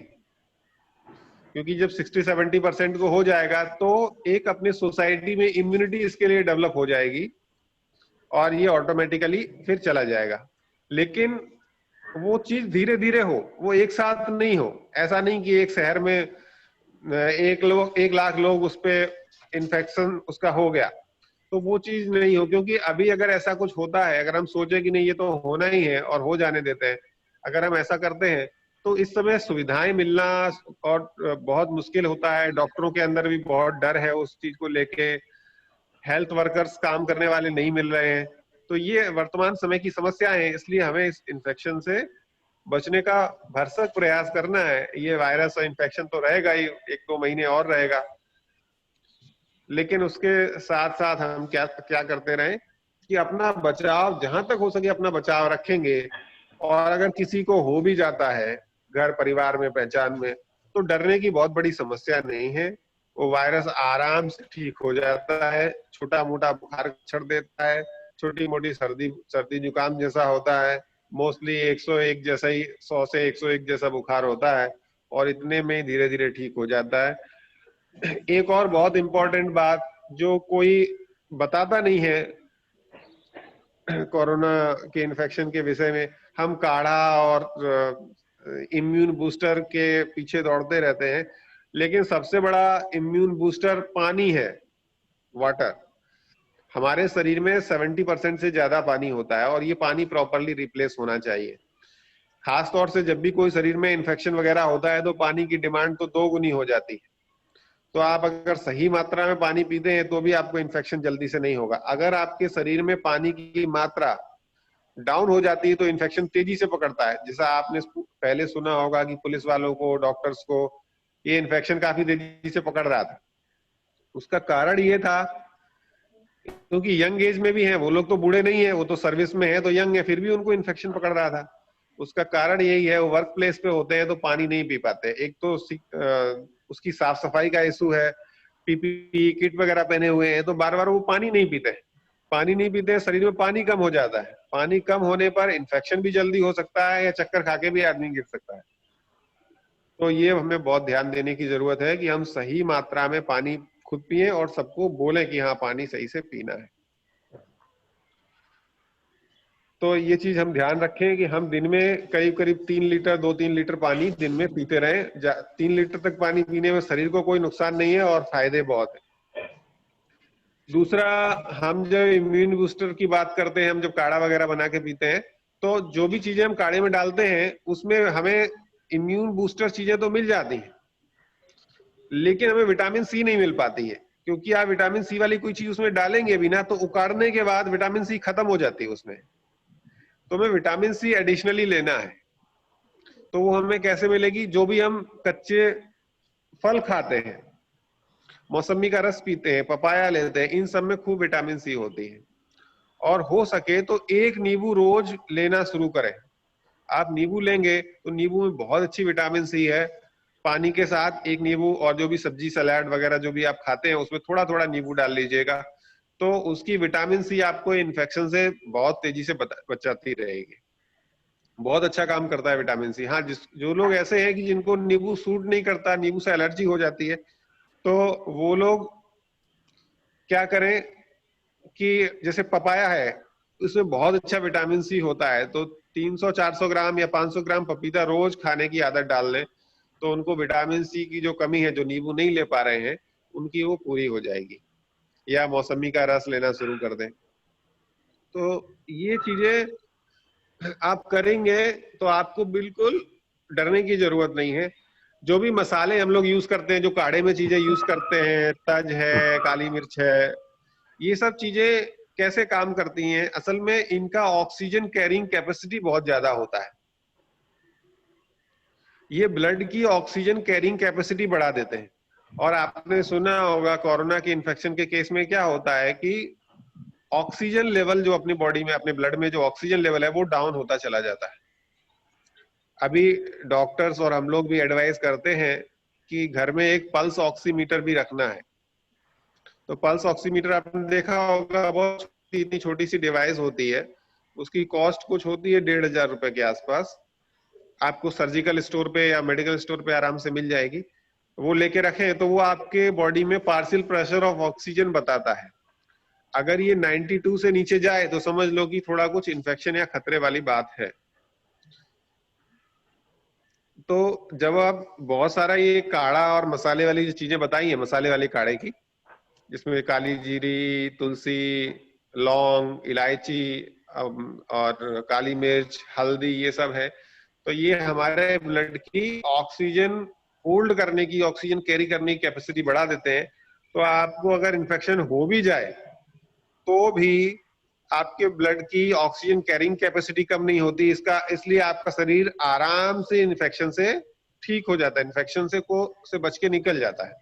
Speaker 4: क्योंकि जब 60-70% को हो जाएगा तो एक अपने सोसाइटी में इम्यूनिटी इसके लिए डेवलप हो जाएगी और ये ऑटोमेटिकली फिर चला जाएगा। लेकिन वो चीज धीरे धीरे हो, वो एक साथ नहीं हो। ऐसा नहीं कि एक शहर में 1 लाख लोग उस पे इन्फेक्शन उसका हो गया, तो वो चीज नहीं हो। क्योंकि अभी अगर ऐसा कुछ होता है, अगर हम सोचे कि नहीं ये तो होना ही है और हो जाने देते हैं, अगर हम ऐसा करते हैं तो इस समय सुविधाएं मिलना और बहुत मुश्किल होता है। डॉक्टरों के अंदर भी बहुत डर है उस चीज को लेके, हेल्थ वर्कर्स काम करने वाले नहीं मिल रहे हैं। तो ये वर्तमान समय की समस्या है, इसलिए हमें इस इन्फेक्शन से बचने का भरसक प्रयास करना है। ये वायरस और इन्फेक्शन तो रहेगा ही, 1-2 महीने और रहेगा, लेकिन उसके साथ साथ हम क्या क्या करते रहें कि अपना बचाव, जहां तक हो सके अपना बचाव रखेंगे। और अगर किसी को हो भी जाता है घर परिवार में, पहचान में, तो डरने की बहुत बड़ी समस्या नहीं है। वो वायरस आराम से ठीक हो जाता है, छोटा मोटा बुखार छड़ देता है, छोटी मोटी सर्दी जुकाम जैसा होता है, मोस्टली 101 जैसा ही, 100 से 101 जैसा बुखार होता है, और इतने में धीरे धीरे ठीक हो जाता है। एक और बहुत इंपॉर्टेंट बात जो कोई बताता नहीं है कोरोना के इन्फेक्शन के विषय में, हम काढ़ा और इम्यून बूस्टर के पीछे दौड़ते रहते हैं, लेकिन सबसे बड़ा इम्यून बूस्टर पानी है, वाटर। हमारे शरीर में 70% से ज्यादा पानी होता है और ये पानी प्रॉपरली रिप्लेस होना चाहिए। खास तौर से जब भी कोई शरीर में इन्फेक्शन वगैरह होता है तो पानी की डिमांड तो 2 गुनी हो जाती है। तो आप अगर सही मात्रा में पानी पीते हैं तो भी आपको इन्फेक्शन जल्दी से नहीं होगा। अगर आपके शरीर में पानी की मात्रा डाउन हो जाती है तो इन्फेक्शन तेजी से पकड़ता है। जैसा आपने पहले सुना होगा कि पुलिस वालों को, डॉक्टर्स को ये इन्फेक्शन काफी तेजी से पकड़ रहा था। उसका कारण ये था क्योंकि यंग एज में भी है वो लोग, तो बूढ़े नहीं है, वो तो सर्विस में है, तो यंग है, फिर भी उनको इन्फेक्शन पकड़ रहा था। उसका कारण यही है, वो वर्क प्लेस पे होते हैं तो पानी नहीं पी पाते। एक तो उसकी साफ सफाई का इशू है, पीपीई किट वगैरह पहने हुए हैं तो बार बार वो पानी नहीं पीते। पानी नहीं पीते, शरीर में पानी कम हो जाता है। पानी कम होने पर इन्फेक्शन भी जल्दी हो सकता है या चक्कर खाके भी आदमी गिर सकता है। तो ये हमें बहुत ध्यान देने की जरूरत है कि हम सही मात्रा में पानी खुद पिए और सबको बोले कि हाँ पानी सही से पीना है। तो ये चीज हम ध्यान रखें कि हम दिन में करीब 3 लीटर, 2-3 लीटर पानी दिन में पीते रहें। 3 लीटर तक पानी पीने में शरीर को कोई नुकसान नहीं है और फायदे बहुत है। दूसरा, हम जब इम्यून बूस्टर की बात करते हैं, हम जब काढ़ा वगैरह बना के पीते हैं तो जो भी चीजें हम काढ़े में डालते हैं उसमें हमें इम्यून बूस्टर चीजें तो मिल जाती हैं, लेकिन हमें विटामिन सी नहीं मिल पाती है। क्योंकि आप विटामिन सी वाली कोई चीज उसमें डालेंगे भी ना तो उकाड़ने के बाद विटामिन सी खत्म हो जाती है उसमें। तो हमें विटामिन सी एडिशनली लेना है। तो वो हमें कैसे मिलेगी? जो भी हम कच्चे फल खाते हैं, मौसमी का रस पीते हैं, पपाया लेते हैं, इन सब में खूब विटामिन सी होती है। और हो सके तो 1 नींबू रोज लेना शुरू करें। आप नींबू लेंगे तो नींबू में बहुत अच्छी विटामिन सी है। पानी के साथ 1 नींबू, और जो भी सब्जी सलाद वगैरह जो भी आप खाते हैं उसमें थोड़ा थोड़ा नींबू डाल लीजिएगा, तो उसकी विटामिन सी आपको इन्फेक्शन से बहुत तेजी से बचाती रहेगी। बहुत अच्छा काम करता है विटामिन सी। हाँ, जो लोग ऐसे हैं कि जिनको नींबू सूट नहीं करता, नींबू से एलर्जी हो जाती है, तो वो लोग क्या करें कि जैसे पपाया है, उसमें बहुत अच्छा विटामिन सी होता है, तो 300-400 ग्राम या 500 ग्राम पपीता रोज खाने की आदत डाल लें तो उनको विटामिन सी की जो कमी है, जो नींबू नहीं ले पा रहे हैं, उनकी वो पूरी हो जाएगी। या मौसमी का रस लेना शुरू कर दें। तो ये चीजें आप करेंगे तो आपको बिल्कुल डरने की जरूरत नहीं है। जो भी मसाले हम लोग यूज करते हैं, जो काढ़े में चीजें यूज करते हैं, तज है, काली मिर्च है, ये सब चीजें कैसे काम करती हैं? असल में इनका ऑक्सीजन कैरिंग कैपेसिटी बहुत ज्यादा होता है। ये ब्लड की ऑक्सीजन कैरिंग कैपेसिटी बढ़ा देते हैं। और आपने सुना होगा कोरोना के इन्फेक्शन के केस में क्या होता है कि ऑक्सीजन लेवल जो अपनी बॉडी में, अपने ब्लड में जो ऑक्सीजन लेवल है वो डाउन होता चला जाता है। अभी डॉक्टर्स और हम लोग भी एडवाइस करते हैं कि घर में एक पल्स ऑक्सीमीटर भी रखना है। तो पल्स ऑक्सीमीटर आपने देखा होगा, बहुत इतनी छोटी सी डिवाइस होती है, उसकी कॉस्ट कुछ होती है 1,500 रुपए के आसपास। आपको सर्जिकल स्टोर पे या मेडिकल स्टोर पे आराम से मिल जाएगी। वो लेके रखें तो वो आपके बॉडी में पार्शियल प्रेशर ऑफ ऑक्सीजन बताता है। अगर ये 92 से नीचे जाए तो समझ लो कि थोड़ा कुछ इन्फेक्शन या खतरे वाली बात है। तो जब आप बहुत सारा ये काढ़ा और मसाले वाली जो चीजें बताई है, मसाले वाले काढ़े की, जिसमें काली जीरी, तुलसी, लौंग, इलायची और काली मिर्च, हल्दी, ये सब है, तो ये हमारे ब्लड की ऑक्सीजन होल्ड करने की, ऑक्सीजन कैरी करने की कैपेसिटी बढ़ा देते हैं। तो आपको अगर इन्फेक्शन हो भी जाए तो भी आपके ब्लड की ऑक्सीजन कैरिंग कैपेसिटी कम नहीं होती, इसलिए आपका शरीर आराम से इन्फेक्शन से ठीक हो जाता है, इन्फेक्शन से बच के निकल जाता है।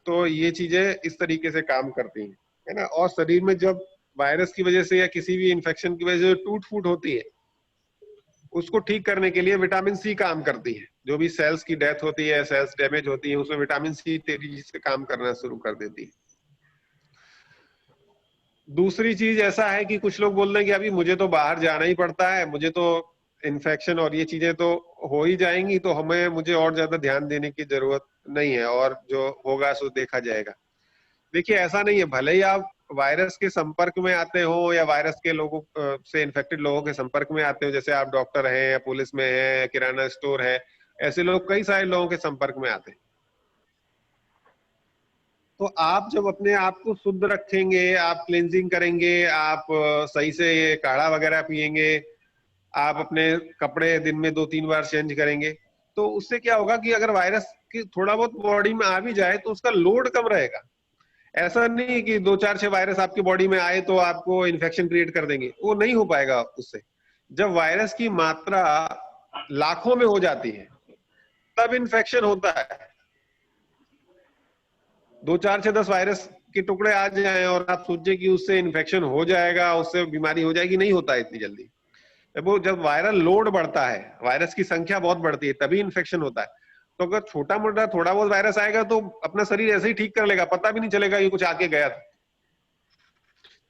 Speaker 4: तो ये चीजें इस तरीके से काम करती हैं, है ना। और शरीर में जब वायरस की वजह से या किसी भी इन्फेक्शन की वजह से टूट फूट होती है, उसको ठीक करने के लिए विटामिन सी काम करती है। जो भी सेल्स की डेथ होती है, सेल्स डैमेज होती है, उसमें विटामिन सी तेजी से काम करना शुरू कर देती है। दूसरी चीज ऐसा है कि कुछ लोग बोल रहे हैं कि अभी मुझे तो बाहर जाना ही पड़ता है, मुझे तो इन्फेक्शन और ये चीजें तो हो ही जाएंगी, तो मुझे और ज्यादा ध्यान देने की जरूरत नहीं है, और जो होगा सो देखा जाएगा। देखिए, ऐसा नहीं है। भले ही आप वायरस के संपर्क में आते हो या वायरस के लोगों से इन्फेक्टेड लोगों के संपर्क में आते हो, जैसे आप डॉक्टर हैं या पुलिस में है, किराना स्टोर है, ऐसे लोग कई सारे लोगों के संपर्क में आते हैं। तो आप जब अपने आप को शुद्ध रखेंगे, आप क्लींजिंग करेंगे, आप सही से ये काढ़ा वगैरह पिएंगे, आप अपने कपड़े दिन में 2-3 बार चेंज करेंगे, तो उससे क्या होगा कि अगर वायरस की थोड़ा बहुत बॉडी में आ भी जाए तो उसका लोड कम रहेगा। ऐसा नहीं कि 2-4-6 वायरस आपकी बॉडी में आए तो आपको इन्फेक्शन क्रिएट कर देंगे, वो नहीं हो पाएगा उससे। जब वायरस की मात्रा लाखों में हो जाती है तब इन्फेक्शन होता है। 2-4-6-10 वायरस के टुकड़े आ जाएं और आप सोचिए कि उससे इन्फेक्शन हो जाएगा, उससे बीमारी हो जाएगी, नहीं होता है इतनी जल्दी। वो जब वायरल लोड बढ़ता है, वायरस की संख्या बहुत बढ़ती है, तभी इन्फेक्शन होता है। तो अगर छोटा मोटा थोड़ा बहुत वायरस आएगा तो अपना शरीर ऐसे ही ठीक कर लेगा, पता भी नहीं चलेगा ये कुछ आके गया था।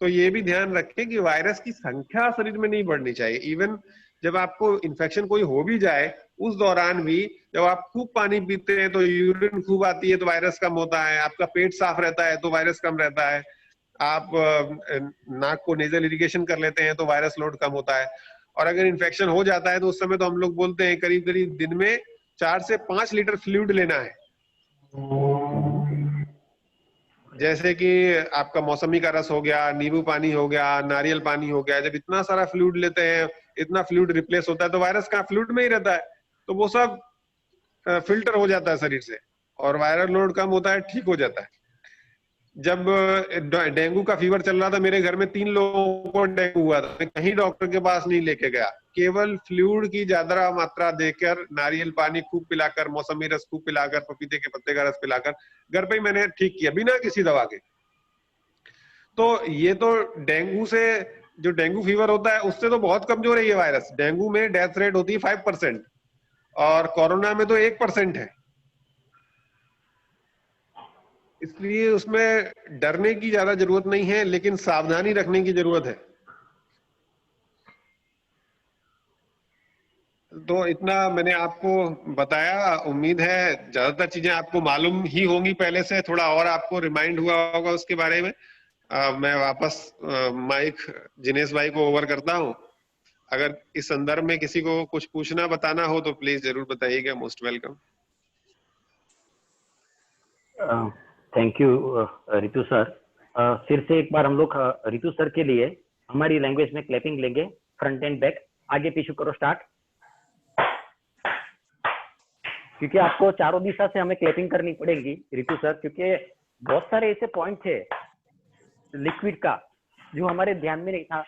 Speaker 4: तो ये भी ध्यान रखें कि वायरस की संख्या शरीर में नहीं बढ़नी चाहिए। इवन जब आपको इन्फेक्शन कोई हो भी जाए, उस दौरान भी जब आप खूब पानी पीते हैं तो यूरिन खूब आती है तो वायरस कम होता है, आपका पेट साफ रहता है तो वायरस कम रहता है, आप नाक को नेजल इरिगेशन कर लेते हैं तो वायरस लोड कम होता है। और अगर इन्फेक्शन हो जाता है तो उस समय तो हम लोग बोलते हैं करीब करीब दिन में 4 से 5 लीटर फ्लूइड लेना है। जैसे कि आपका मौसमी का रस हो गया, नींबू पानी हो गया, नारियल पानी हो गया। जब इतना सारा फ्लूइड लेते हैं, इतना फ्लूइड रिप्लेस होता है तो वायरस का फ्लूइड में ही रहता है, तो वो सब फिल्टर हो जाता है शरीर से और वायरल लोड कम होता है, ठीक हो जाता है। जब डेंगू का फीवर चल रहा था, मेरे घर में 3 लोगों को डेंगू हुआ था, मैं कहीं डॉक्टर के पास नहीं लेके गया, केवल फ्लूइड की ज्यादा मात्रा देकर, नारियल पानी खूब पिलाकर, मौसमी रस खूब पिलाकर, पपीते के पत्ते का रस पिलाकर घर पे ही मैंने ठीक किया, बिना किसी दवा के। तो ये तो डेंगू से, जो डेंगू फीवर होता है उससे तो बहुत कमजोर है ये वायरस। डेंगू में डेथ रेट होती है 5% और कोरोना में तो 1% है। इसलिए उसमें डरने की ज्यादा जरूरत नहीं है, लेकिन सावधानी रखने की जरूरत है। तो इतना मैंने आपको बताया, उम्मीद है ज्यादातर चीजें आपको मालूम ही होंगी पहले से, थोड़ा और आपको रिमाइंड हुआ होगा उसके बारे में। मैं वापस माइक जिनेश भाई को ओवर करता हूं। अगर इस संदर्भ में किसी को कुछ पूछना बताना हो तो प्लीज जरूर बताइएगा, most welcome.
Speaker 1: Thank you Ritu sir. फिर से एक बार हम लोग रितु सर के लिए हमारी लैंग्वेज में क्लैपिंग लेंगे, फ्रंट एंड बैक, आगे पीछे करो स्टार्ट। क्योंकि आपको चारों दिशा से हमें क्लैपिंग करनी पड़ेगी रितु सर, क्योंकि बहुत सारे ऐसे पॉइंट थे लिक्विड का जो हमारे ध्यान में नहीं था,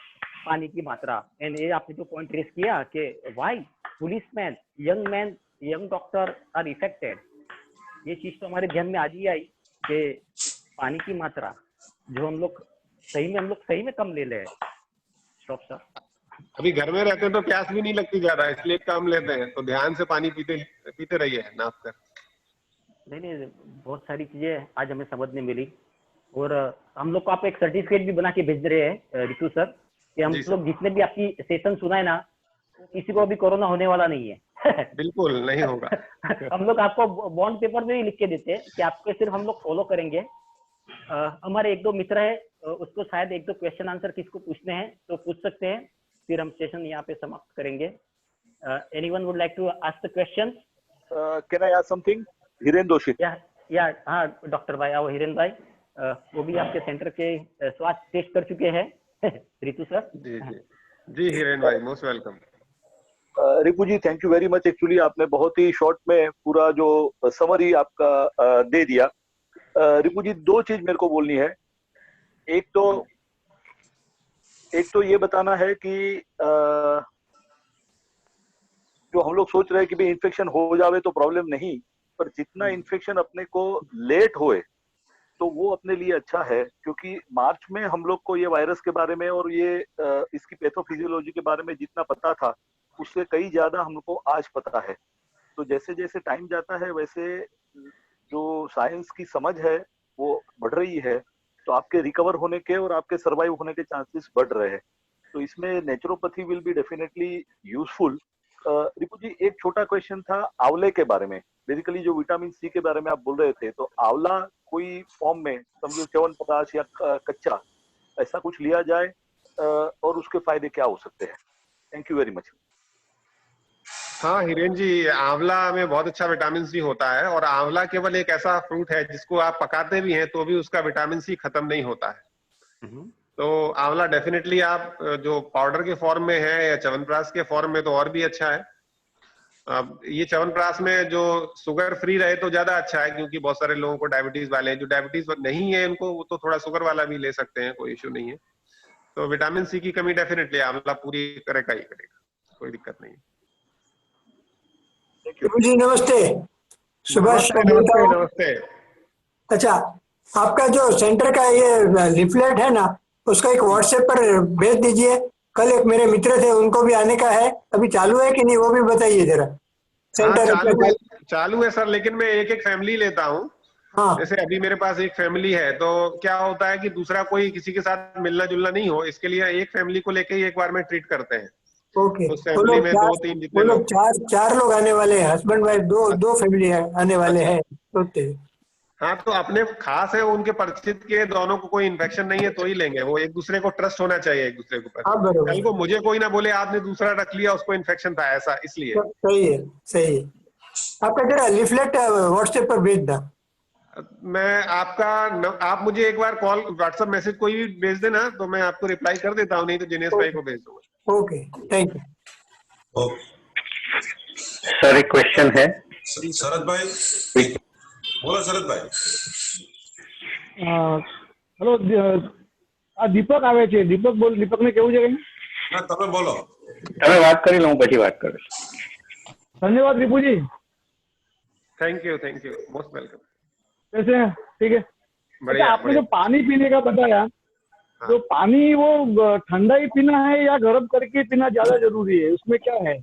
Speaker 1: पानी की मात्रा। एंड ये आपने जो पॉइंट रेस किया कि why policeman, young man young doctor R affected, ये चीज तो हमारे ध्यान में आज ही आई कि पानी की मात्रा जो हम लोग सही में कम ले ले। Stop sir.
Speaker 4: अभी घर में रहते हैं तो प्यास भी नहीं लगती ज्यादा, इसलिए कम लेते हैं, तो ध्यान से पानी पीते रहिए नाप कर।
Speaker 1: नहीं, बहुत सारी चीजें आज हमें समझने मिली, और हम लोग को आप एक सर्टिफिकेट भी बना के भेज रहे हैं रितु सर, कि हम लोग जितने भी आपकी सेशन सुना है ना, किसी को अभी कोरोना होने वाला नहीं है।
Speaker 4: बिल्कुल नहीं होगा।
Speaker 1: हम लोग आपको बॉन्ड पेपर में भी लिख के देते हैं कि आपको सिर्फ हम लोग फॉलो करेंगे। हमारे एक दो मित्र है, उसको शायद एक दो क्वेश्चन आंसर किसको पूछने हैं तो पूछ सकते हैं, फिर हम सेशन यहाँ पे समाप्त करेंगे। Anyone would like to ask the questions?
Speaker 5: Can I ask something? Hiren Doshi.
Speaker 1: या हाँ डॉक्टर भाई आओ। हिरेन भाई वो भी आपके सेंटर के स्वास्थ्य टेस्ट कर चुके हैं। रितु सर।
Speaker 4: जी हिरेन भाई, most welcome.
Speaker 5: Ripu ji, thank you very much. Actually आपने बहुत ही शॉर्ट में पूरा जो समरी आपका दे दिया। रिपु जी, दो चीज मेरे को बोलनी है। एक तो ये बताना है कि जो हम लोग सोच रहे हैं कि भाई इन्फेक्शन हो जावे तो प्रॉब्लम नहीं, पर जितना इन्फेक्शन अपने को लेट होए तो वो अपने लिए अच्छा है, क्योंकि मार्च में हम लोग को ये वायरस के बारे में और ये इसकी पैथोफिजियोलॉजी के बारे में जितना पता था उससे कई ज्यादा हमको आज पता है। तो जैसे जैसे टाइम जाता है वैसे जो साइंस की समझ है वो बढ़ रही है, तो आपके रिकवर होने के और आपके सर्वाइव होने के चांसेस बढ़ रहे हैं। तो इसमें naturopathy will be definitely useful. Ripu ji, एक छोटा क्वेश्चन था आंवले के बारे में। बेसिकली जो विटामिन सी के बारे में आप बोल रहे थे, तो आंवला कोई फॉर्म में समझो च्यवनप्राश या कच्चा ऐसा कुछ लिया जाए और उसके फायदे क्या हो सकते हैं? Thank you very much.
Speaker 4: हाँ हिरेन जी, आंवला में बहुत अच्छा विटामिन सी होता है, और आंवला केवल एक ऐसा फ्रूट है जिसको आप पकाते भी हैं तो भी उसका विटामिन सी खत्म नहीं होता है। तो आंवला डेफिनेटली आप जो पाउडर के फॉर्म में है या च्यवनप्राश के फॉर्म में तो और भी अच्छा है। अब ये च्यवनप्राश में जो शुगर फ्री रहे तो ज्यादा अच्छा है, क्योंकि बहुत सारे लोगों को डायबिटीज वाले हैं, जो डायबिटीज नहीं है उनको वो तो थोड़ा शुगर वाला भी ले सकते हैं, कोई इश्यू नहीं है। तो विटामिन सी की कमी डेफिनेटली आंवला पूरी करेगा ही करेगा, कोई दिक्कत नहीं।
Speaker 6: जी नमस्ते। सुभाष।
Speaker 4: नमस्ते।
Speaker 6: अच्छा, आपका जो सेंटर का ये लिफलेट है ना, उसका एक व्हाट्सएप पर भेज दीजिए। कल एक मेरे मित्र थे, उनको भी आने का है, अभी चालू है कि नहीं वो भी बताइए जरा। सेंटर
Speaker 4: चालू है सर, लेकिन मैं एक एक फैमिली लेता हूँ। हाँ। जैसे अभी मेरे पास एक फैमिली है, तो क्या होता है कि दूसरा कोई किसी के साथ मिलना जुलना नहीं हो, इसके लिए एक फैमिली को लेके ही एक बार में ट्रीट करते हैं।
Speaker 6: ओके।
Speaker 4: उस फैमिली में दो तीन जितने लोग
Speaker 6: चार लोग आने वाले हैं, हस्बैंड वाइफ, दो फैमिली आने वाले हैं।
Speaker 4: हाँ, तो अपने खास है उनके परिचित के, दोनों को कोई इन्फेक्शन नहीं है तो ही लेंगे। वो एक दूसरे को ट्रस्ट होना चाहिए एक दूसरे के ऊपर। कल को मुझे कोई ना बोले आपने दूसरा रख लिया, उसको इन्फेक्शन था, ऐसा इसलिए।
Speaker 6: सही है, सही है। आपका जरा लिफलेट व्हाट्सएप पर भेज दो।
Speaker 4: मैं आप मुझे एक बार कॉल व्हाट्सएप मैसेज कोई भी भेज देना तो मैं आपको रिप्लाई कर देता हूँ, नहीं तो दिनेश भाई को भेज दूंगा।
Speaker 6: Okay, thank you.
Speaker 7: सर एक क्वेश्चन है।
Speaker 2: शरद भाई बोलो। शरद भाई
Speaker 8: हेलो, दीपक आवे छे। दीपक बोल, दीपक ने केवू છે?
Speaker 2: ના તમે બોલો।
Speaker 7: તમે વાત કરી લઉં પછી વાત કરીશ।
Speaker 8: धन्यवाद Ripu ji.
Speaker 4: Thank you most welcome.
Speaker 8: कैसे हैं? ठीक है।
Speaker 4: बढ़िया।
Speaker 8: आपने जो पानी पीने का बताया, तो पानी वो ठंडा ही पीना है या गर्म करके पीना ज्यादा जरूरी है, उसमें क्या है?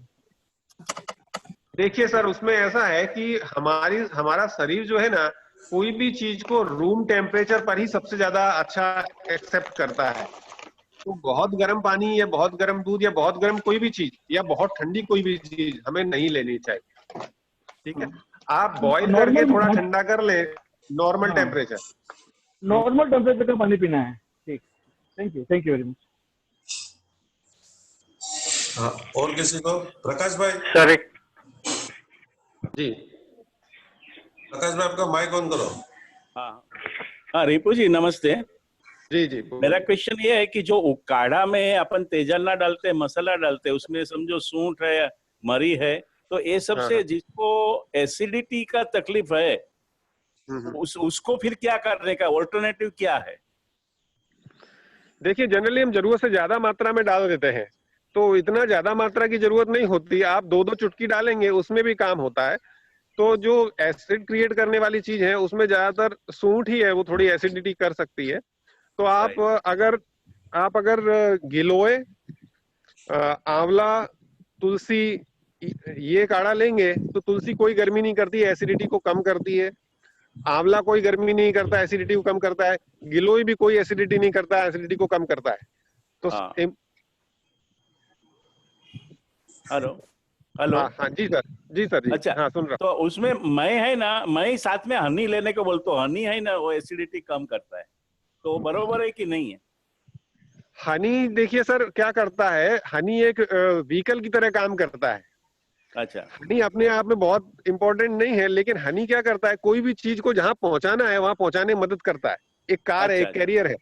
Speaker 4: देखिए सर, उसमें ऐसा है कि हमारा शरीर जो है ना, कोई भी चीज को रूम टेम्परेचर पर ही सबसे ज्यादा अच्छा एक्सेप्ट करता है। तो बहुत गर्म पानी या बहुत गर्म दूध या बहुत गर्म कोई भी चीज या बहुत ठंडी कोई भी चीज हमें नहीं लेनी चाहिए। ठीक है, आप बॉईल करके थोड़ा ठंडा कर ले, नॉर्मल टेम्परेचर
Speaker 8: का पानी पीना है। ठीक, थैंक यू वेरी मच।
Speaker 2: हाँ, और किसी को? प्रकाश भाई।
Speaker 7: सर एक
Speaker 4: जी,
Speaker 2: प्रकाश भाई आपका माइक ऑन करो।
Speaker 9: हाँ रिपू जी नमस्ते।
Speaker 4: जी
Speaker 9: मेरा क्वेश्चन ये है कि जो काढ़ा में अपन तेजल ना डालते, मसाला डालते, उसमें समझो सूंठ है, मरी है, तो ये सबसे जिसको एसिडिटी का तकलीफ है उसको फिर क्या करने का ऑल्टरनेटिव क्या है?
Speaker 4: देखिए, जनरली हम जरूरत से ज्यादा मात्रा में डाल देते हैं, तो इतना ज्यादा मात्रा की जरूरत नहीं होती, आप 2-2 चुटकी डालेंगे उसमें भी काम होता है। तो जो एसिड क्रिएट करने वाली चीज है उसमें ज्यादातर सूंठ ही है, वो थोड़ी एसिडिटी कर सकती है। तो आप अगर गिलोय, आंवला, तुलसी ये काढ़ा लेंगे तो तुलसी कोई गर्मी नहीं करती है, एसिडिटी को कम करती है। आंवला कोई गर्मी नहीं करता, एसिडिटी को कम करता है। गिलोय भी कोई एसिडिटी नहीं करता, एसिडिटी को कम करता है। तो
Speaker 9: हेलो हेलो।
Speaker 4: हाँ जी सर, जी सर जी।
Speaker 9: अच्छा,
Speaker 4: हाँ सुन रहा।
Speaker 9: तो उसमें मैं है ना, मैं साथ में हनी लेने को बोलता हूँ। हनी है ना, वो एसिडिटी कम करता है, तो बरोबर है कि नहीं है?
Speaker 4: हनी देखिए सर क्या करता है, हनी एक व्हीकल की तरह काम करता है।
Speaker 9: अच्छा,
Speaker 4: हनी अपने आप में बहुत इंपॉर्टेंट नहीं है, लेकिन हनी क्या करता है, कोई भी चीज को जहां पहुंचाना है वहां पहुंचाने में मदद करता है। एक कार है, एक कैरियर है।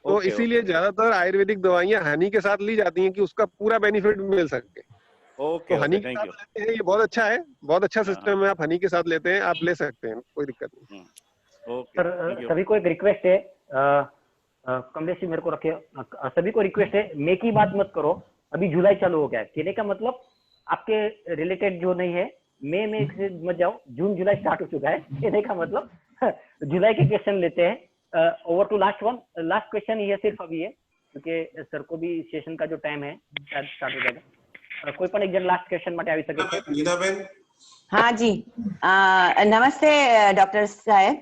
Speaker 4: तो इसीलिए ज्यादातर आयुर्वेदिक दवाइयां हनी के साथ ली जाती हैं कि उसका पूरा बेनिफिट मिल सके। तो हनी के साथ लेते हैं, ये बहुत अच्छा है, बहुत अच्छा सिस्टम है। आप हनी के साथ लेते हैं, आप ले सकते हैं, कोई दिक्कत नहीं।
Speaker 1: सर सभी को एक रिक्वेस्ट है, कमलेश जी मेरे को रखे, सभी को रिक्वेस्ट है, मई की बात मत करो। अभी जुलाई चालू हो गया है, कहने का मतलब आपके रिलेटेड जो नहीं है मई में से मत जाओ, जून जुलाई स्टार्ट हो चुका है, कहने का मतलब जुलाई के क्वेश्चन लेते हैं। Over to last one, last question ये सिर्फ अभी है क्योंकि सर को भी सेशन का जो टाइम है शायद स्टार्ट हो जाएगा। कोई पण एक जन लास्ट क्वेश्चन માટે આવી શકે છે?
Speaker 2: नीनाबेन।
Speaker 10: हाँ जी, नमस्ते डॉक्टर साहब।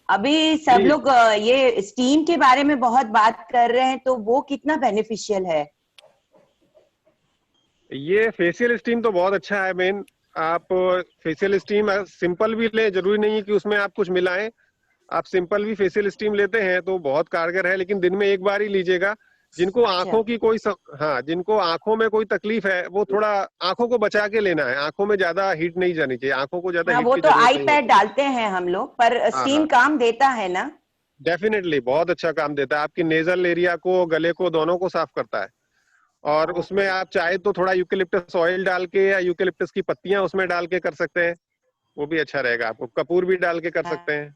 Speaker 10: अभी सब लोग ये स्टीम के बारे में बहुत बात कर रहे हैं, तो वो कितना बेनिफिशियल है?
Speaker 4: ये फेशियल स्टीम तो बहुत अच्छा है बेन। आप फेशियल स्टीम सिंपल भी ले, जरूरी नहीं है कि उसमें आप कुछ मिलाएं। आप सिंपल भी फेशियल स्टीम लेते हैं तो बहुत कारगर है, लेकिन दिन में एक बार ही लीजिएगा। जिनको आंखों की कोई जिनको आंखों में कोई तकलीफ है वो थोड़ा आंखों को बचा के लेना है। आंखों में ज्यादा हीट नहीं जानी चाहिए, आंखों को ज्यादा
Speaker 10: हाँ, वो तो आई पैड डालते हैं हम लोग, पर स्टीम काम देता है ना?
Speaker 4: डेफिनेटली बहुत अच्छा काम देता है। आपकी नेजल एरिया को, गले को, दोनों को साफ करता है। और उसमें आप चाहे तो थोड़ा यूकेलिप्टस ऑयल डाल के या यूकेलिप्टस की पत्तियां उसमें डाल के कर सकते हैं, वो भी अच्छा रहेगा। आपको कपूर भी डाल के कर सकते हैं।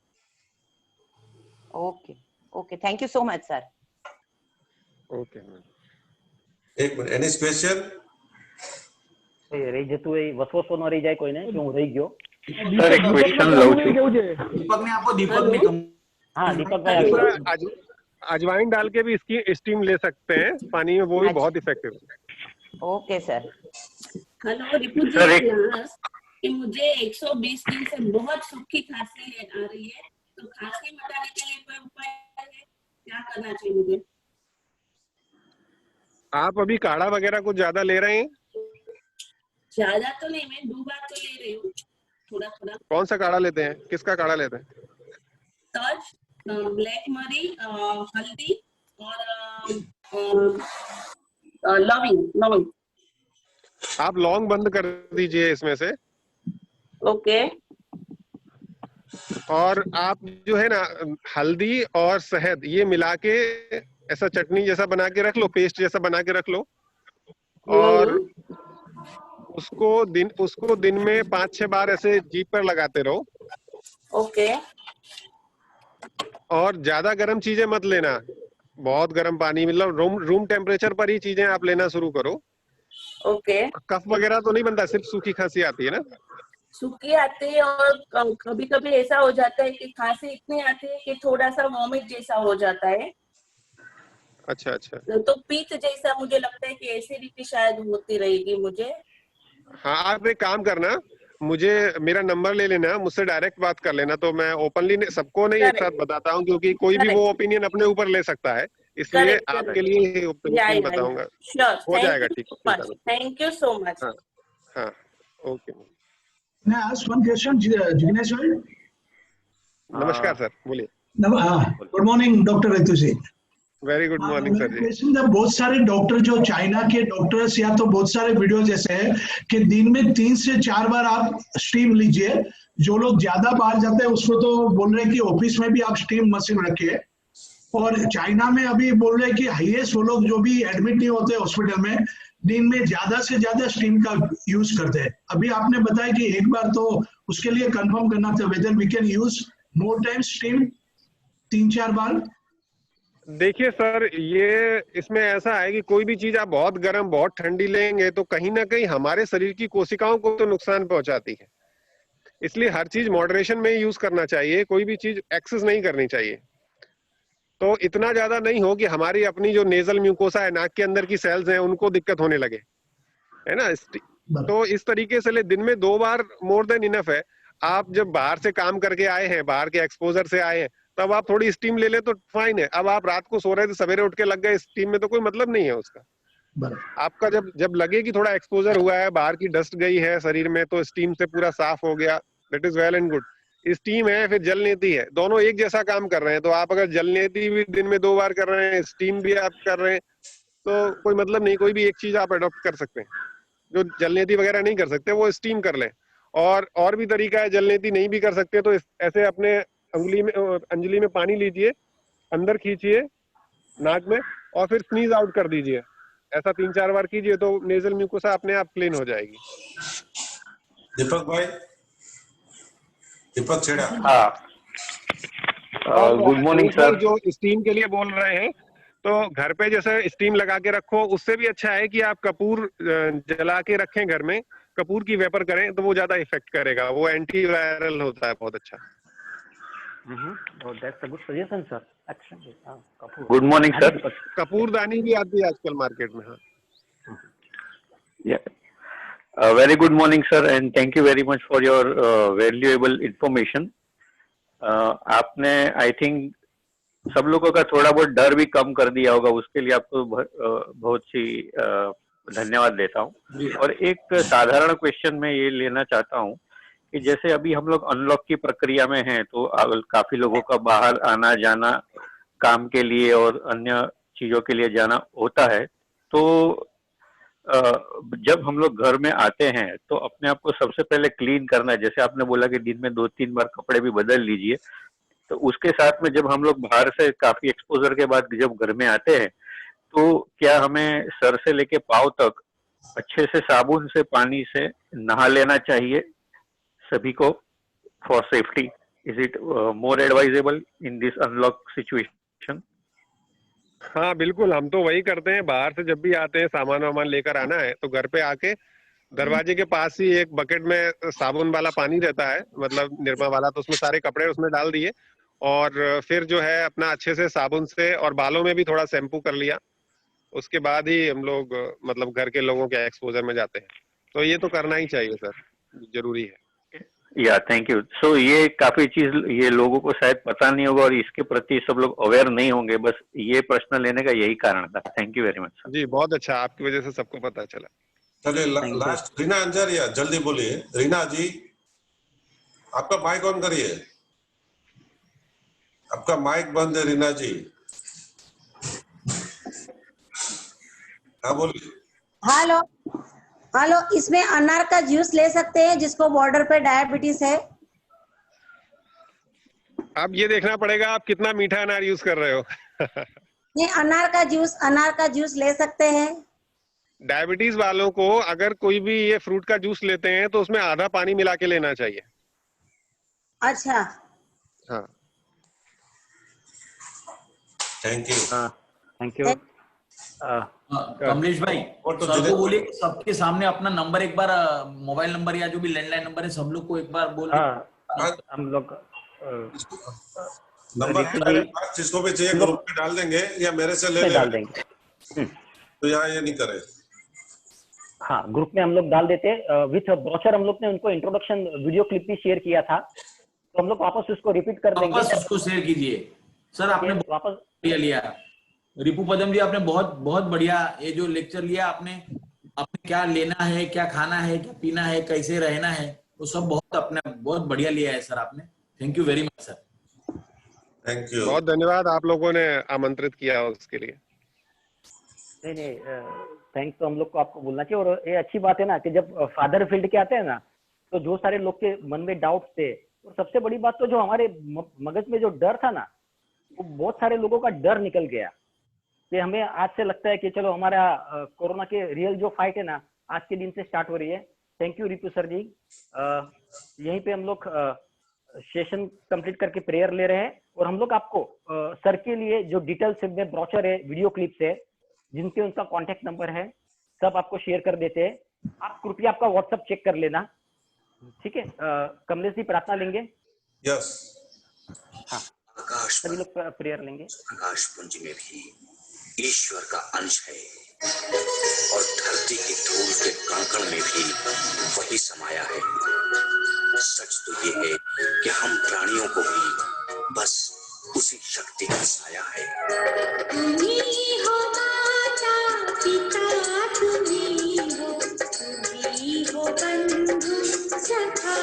Speaker 10: Okay okay, thank you so much sir.
Speaker 4: Okay,
Speaker 2: एक मिनट, एनी क्वेश्चन?
Speaker 1: રહી જતું એ વસવસો ન રહી જાય કોઈને કે હું રહી ગયો?
Speaker 7: સર એક ક્વેશ્ચન લઉં છું।
Speaker 3: दीपक ने आपको दीपक ने
Speaker 1: हाँ दीपक भाई,
Speaker 4: अजवाइन डाल के भी इसकी स्टीम ले सकते हैं पानी में, वो भी बहुत इफेक्टिव है।
Speaker 10: Okay sir.
Speaker 11: Hello Ripu ji, कि मुझे 120 दिन से बहुत सूखी खांसी आ रही है, तो खांसी मिटाने के लिए कोई उपाय है? क्या करना चाहिए मुझे?
Speaker 4: आप अभी काढ़ा वगैरह कुछ ज्यादा ले रहे हैं?
Speaker 11: ज्यादा तो नहीं, मैं 2 बार तो ले रही हूँ, थोड़ा थोड़ा।
Speaker 4: कौन सा काढ़ा लेते हैं, किसका काढ़ा लेते हैं?
Speaker 11: तज, ब्लैक मरी, हल्दी और लौंग।
Speaker 4: आप लौंग बंद कर दीजिए इसमें से।
Speaker 11: ओके।
Speaker 4: और आप जो है ना हल्दी और शहद ये मिला के ऐसा चटनी जैसा बना के रख लो, पेस्ट जैसा बना के रख लो। और उसको दिन में 5-6 बार ऐसे जीभ पर लगाते रहो।
Speaker 11: ओके।
Speaker 4: और ज्यादा गर्म चीजें मत लेना, बहुत गर्म पानी, मतलब रूम टेम्परेचर पर ही चीजें आप लेना शुरू करो।
Speaker 11: ओके।
Speaker 4: कफ वगैरह तो नहीं बनता, सिर्फ सूखी खांसी आती है ना?
Speaker 11: सूखी आती है, और कभी कभी ऐसा हो जाता है कि खांसी इतनी आती है कि थोड़ा सा वॉमिट जैसा हो जाता है।
Speaker 4: अच्छा अच्छा।
Speaker 11: तो पीठ जैसा मुझे लगता है कि एसिडिटी शायद होती रहेगी मुझे।
Speaker 4: हाँ, आप एक काम करना, मेरा नंबर ले लेना, मुझसे डायरेक्ट बात कर लेना, तो मैं ओपनली सबको नहीं एक साथ बताता हूँ, क्योंकि कोई भी वो ओपिनियन अपने ऊपर ले सकता है, इसलिए आपके लिए ओपिनियन बताऊंगा। हो जाएगा, ठीक है।
Speaker 11: Thank you so much.
Speaker 4: हाँ, ओके। नमस्कार सर, बोलिए।
Speaker 12: Good morning doctor Ritu Singh.
Speaker 4: Very good morning sir जी।
Speaker 12: बहुत सारे डॉक्टर जो चाइना के डॉक्टर्स या तो बहुत सारे वीडियो जैसे है कि दिन में 3 से 4 बार आप स्टीम लीजिए। जो लोग ज्यादा बाहर जाते हैं उसको तो बोल रहे हैं कि ऑफिस में भी आप स्टीम मशीन रखिए। और चाइना में अभी बोल रहे हैं कि हाईएस्ट वो लोग जो भी एडमिट नहीं होते हॉस्पिटल में, दिन में ज्यादा से ज्यादा स्टीम का यूज करते हैं। अभी आपने बताया कि एक बार, तो उसके लिए कंफर्म करना था whether we can use more time steam, 3-4 बार।
Speaker 4: देखिए सर, ये इसमें ऐसा है कि कोई भी चीज आप बहुत गर्म बहुत ठंडी लेंगे तो कहीं ना कहीं हमारे शरीर की कोशिकाओं को तो नुकसान पहुंचाती है। इसलिए हर चीज मॉडरेशन में ही यूज करना चाहिए, कोई भी चीज एक्सेस नहीं करनी चाहिए। तो इतना ज्यादा नहीं हो कि हमारी अपनी जो नेजल म्यूकोसा है, नाक के अंदर की सेल्स हैं, उनको दिक्कत होने लगे, है ना। तो इस तरीके से ले, दिन में 2 बार मोर देन इनफ है। आप जब बाहर से काम करके आए हैं, बाहर के एक्सपोजर से आए हैं, तब आप थोड़ी स्टीम ले ले तो फाइन है। अब आप रात को सो रहे थे, सवेरे उठ के लग गए स्टीम में, तो कोई मतलब नहीं है उसका। आपका जब लगे कि थोड़ा एक्सपोजर हुआ है, बाहर की डस्ट गई है शरीर में, तो स्टीम से पूरा साफ हो गया, that is well and good. Steam है फिर जल नीति है, दोनों एक जैसा काम कर रहे हैं। तो आप अगर जल नीति भी दिन में 2 बार कर रहे हैं, स्टीम भी आप कर रहे हैं, तो कोई मतलब नहीं। कोई भी एक चीज आप अडॉप्ट कर सकते हैं। जो जलनेती वगैरह नहीं कर सकते वो स्टीम कर लें। और भी तरीका है, जलनेती नहीं भी कर सकते तो ऐसे अपने अंजलि में पानी लीजिए, अंदर खींचिए नाक में, और फिर स्नीज आउट कर दीजिए। ऐसा 3-4 बार कीजिए तो नेजल म्यूकोसा अपने आप क्लीन हो जाएगी।
Speaker 2: दीपक भाई, दीपक छेड़ा।
Speaker 7: हाँ, गुड मॉर्निंग सर।
Speaker 4: जो स्टीम के लिए बोल रहे हैं, तो घर पे जैसे स्टीम लगा के रखो, उससे भी अच्छा है कि आप कपूर जला के रखें घर में, कपूर की वेपर करें तो वो ज्यादा इफेक्ट करेगा, वो एंटी वायरल होता है, बहुत अच्छा।
Speaker 1: That's a good suggestion sir.
Speaker 7: Good morning sir.
Speaker 4: कपूरदानी भी आती है आजकल मार्केट में।
Speaker 7: हाँ, very good morning sir, and thank you very much for your valuable information. आपने आई थिंक सब लोगों का थोड़ा बहुत डर भी कम कर दिया होगा, उसके लिए आपको बहुत सी धन्यवाद देता हूँ। और एक साधारण क्वेश्चन मैं ये लेना चाहता हूँ कि जैसे अभी हम लोग अनलॉक की प्रक्रिया में हैं, तो काफी लोगों का बाहर आना जाना काम के लिए और अन्य चीजों के लिए जाना होता है। तो जब हम लोग घर में आते हैं तो अपने आप को सबसे पहले क्लीन करना है। जैसे आपने बोला कि दिन में 2-3 बार कपड़े भी बदल लीजिए, तो उसके साथ में जब हम लोग बाहर से काफी एक्सपोजर के बाद जब घर में आते हैं, तो क्या हमें सर से लेके पाँव तक अच्छे से साबुन से पानी से नहा लेना चाहिए सभी को for safety? Is it more advisable in this unlock situation?
Speaker 4: हाँ बिल्कुल, हम तो वही करते हैं। बाहर से जब भी आते हैं, सामान वामान लेकर आना है, तो घर पे आके दरवाजे के पास ही एक बकेट में साबुन वाला पानी रहता है, मतलब निरमा वाला, तो उसमें सारे कपड़े उसमें डाल दिए, और फिर जो है अपना अच्छे से साबुन से, और बालों में भी थोड़ा शैम्पू कर लिया। उसके बाद ही हम लोग मतलब घर के लोगों के एक्सपोजर में जाते हैं। तो ये तो करना ही चाहिए सर, जरूरी है।
Speaker 7: या थैंक यू। सो ये काफी चीज ये लोगों को शायद पता नहीं होगा और इसके प्रति सब लोग अवेयर नहीं होंगे, बस ये प्रश्न लेने का यही कारण था। Thank you very much sir.
Speaker 4: जी बहुत अच्छा, आपकी वजह से सबको पता चला।
Speaker 2: चलिए लास्ट रीना अंजारिया, जल्दी बोलिए। रीना जी, आपका माइक ऑन करिए। आपका माइक बंद है रीना जी। हाँ बोलिए।
Speaker 13: हेलो हेलो, इसमें अनार का जूस ले सकते हैं जिसको बॉर्डर पे डायबिटीज है?
Speaker 4: अब ये देखना पड़ेगा आप कितना मीठा अनार यूज कर रहे हो।
Speaker 13: नहीं, अनार का जूस ले सकते हैं।
Speaker 4: डायबिटीज वालों को अगर कोई भी ये फ्रूट का जूस लेते हैं तो उसमें आधा पानी मिला के लेना चाहिए।
Speaker 13: अच्छा,
Speaker 4: हाँ
Speaker 2: thank you.
Speaker 1: Thank you.
Speaker 3: Kamlesh भाई, सर को बोलिए सबके सामने अपना नंबर एक बार, मोबाइल नंबर या जो भी लैंडलाइन नंबर है, सब लोग को एक बार बोल।
Speaker 1: हम लोग
Speaker 2: नंबर जिसको भी चाहिए ग्रुप में डाल देंगे या मेरे से ले
Speaker 1: डाल देंगे,
Speaker 2: तो यहाँ ये नहीं करे।
Speaker 1: हाँ, ग्रुप में हम लोग डाल देते। विथ ब्रोचर हम लोग ने उनको इंट्रोडक्शन वीडियो क्लिप भी शेयर किया था, तो हम लोग वापस उसको रिपीट कर देंगे।
Speaker 3: वापस उसको शेयर कीजिए सर। आपने
Speaker 1: वापस
Speaker 3: लिया रिपु पदम जी, आपने बहुत बहुत बढ़िया ये जो लेक्चर लिया आपने क्या लेना है, क्या खाना है, क्या पीना है, कैसे रहना है, वो सब बहुत बढ़िया लिया है सर आपने। Thank you very much sir.
Speaker 2: Thank you,
Speaker 4: बहुत धन्यवाद, आप लोगों ने आमंत्रित किया उसके लिए।
Speaker 1: नहीं, थैंक्स तो हम लोग को आपको बोलना चाहिए। और ये अच्छी बात है ना कि जब फादर फील्ड के आते हैं ना, तो जो सारे लोग के मन में डाउट्स थे, और सबसे बड़ी बात तो जो हमारे मगज में जो डर था ना, वो बहुत सारे लोगों का डर निकल गया। कि हमें आज से लगता है कि चलो हमारा कोरोना के रियल जो फाइट है ना, आज के दिन से स्टार्ट हो रही है। थैंक यू रितु सर जी। यहीं पे हम लोग सेशन कंप्लीट करके प्रेयर ले रहे हैं और हम लोग आपको सर के लिए जो डिटेल्स में ब्रोचर है, वीडियो क्लिप्स है, जिनके उनका कांटेक्ट नंबर है, सब आपको शेयर कर देते हैं। आप कृपया आपका व्हाट्सएप चेक कर लेना, ठीक है? कमलेश जी प्रार्थना लेंगे।
Speaker 2: यस।
Speaker 1: हाँ, सभी लोग प्रेयर लेंगे।
Speaker 14: आकाश पुंज में भी ईश्वर का अंश है और धरती की धूल के कण-कण में भी वही समाया है। सच तो ये है कि हम प्राणियों को भी बस उसी शक्ति का साया है।
Speaker 15: तुम्ही हो माता पिता, तुम्ही हो बंधु सखा,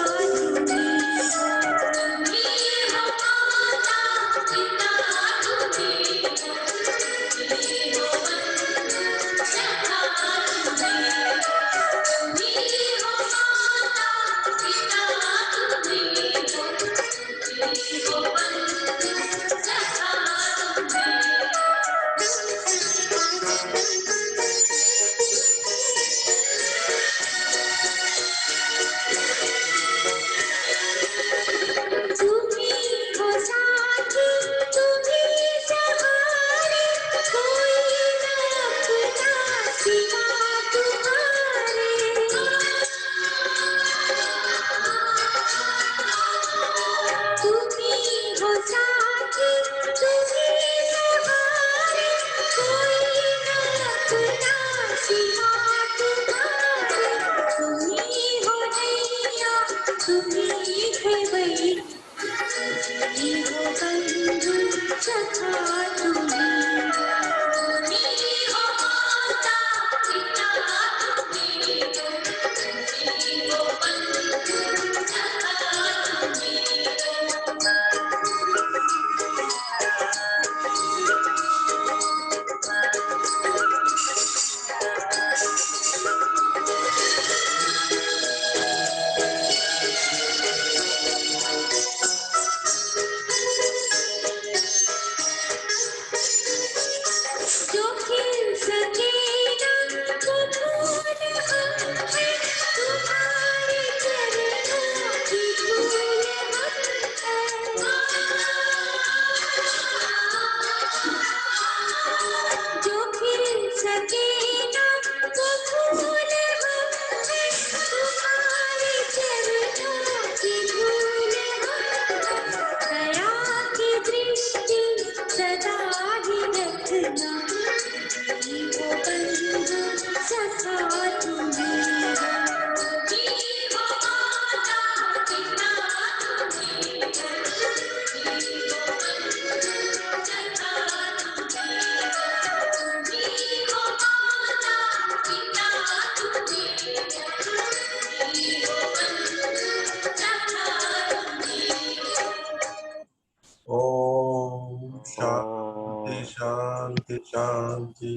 Speaker 2: शांति।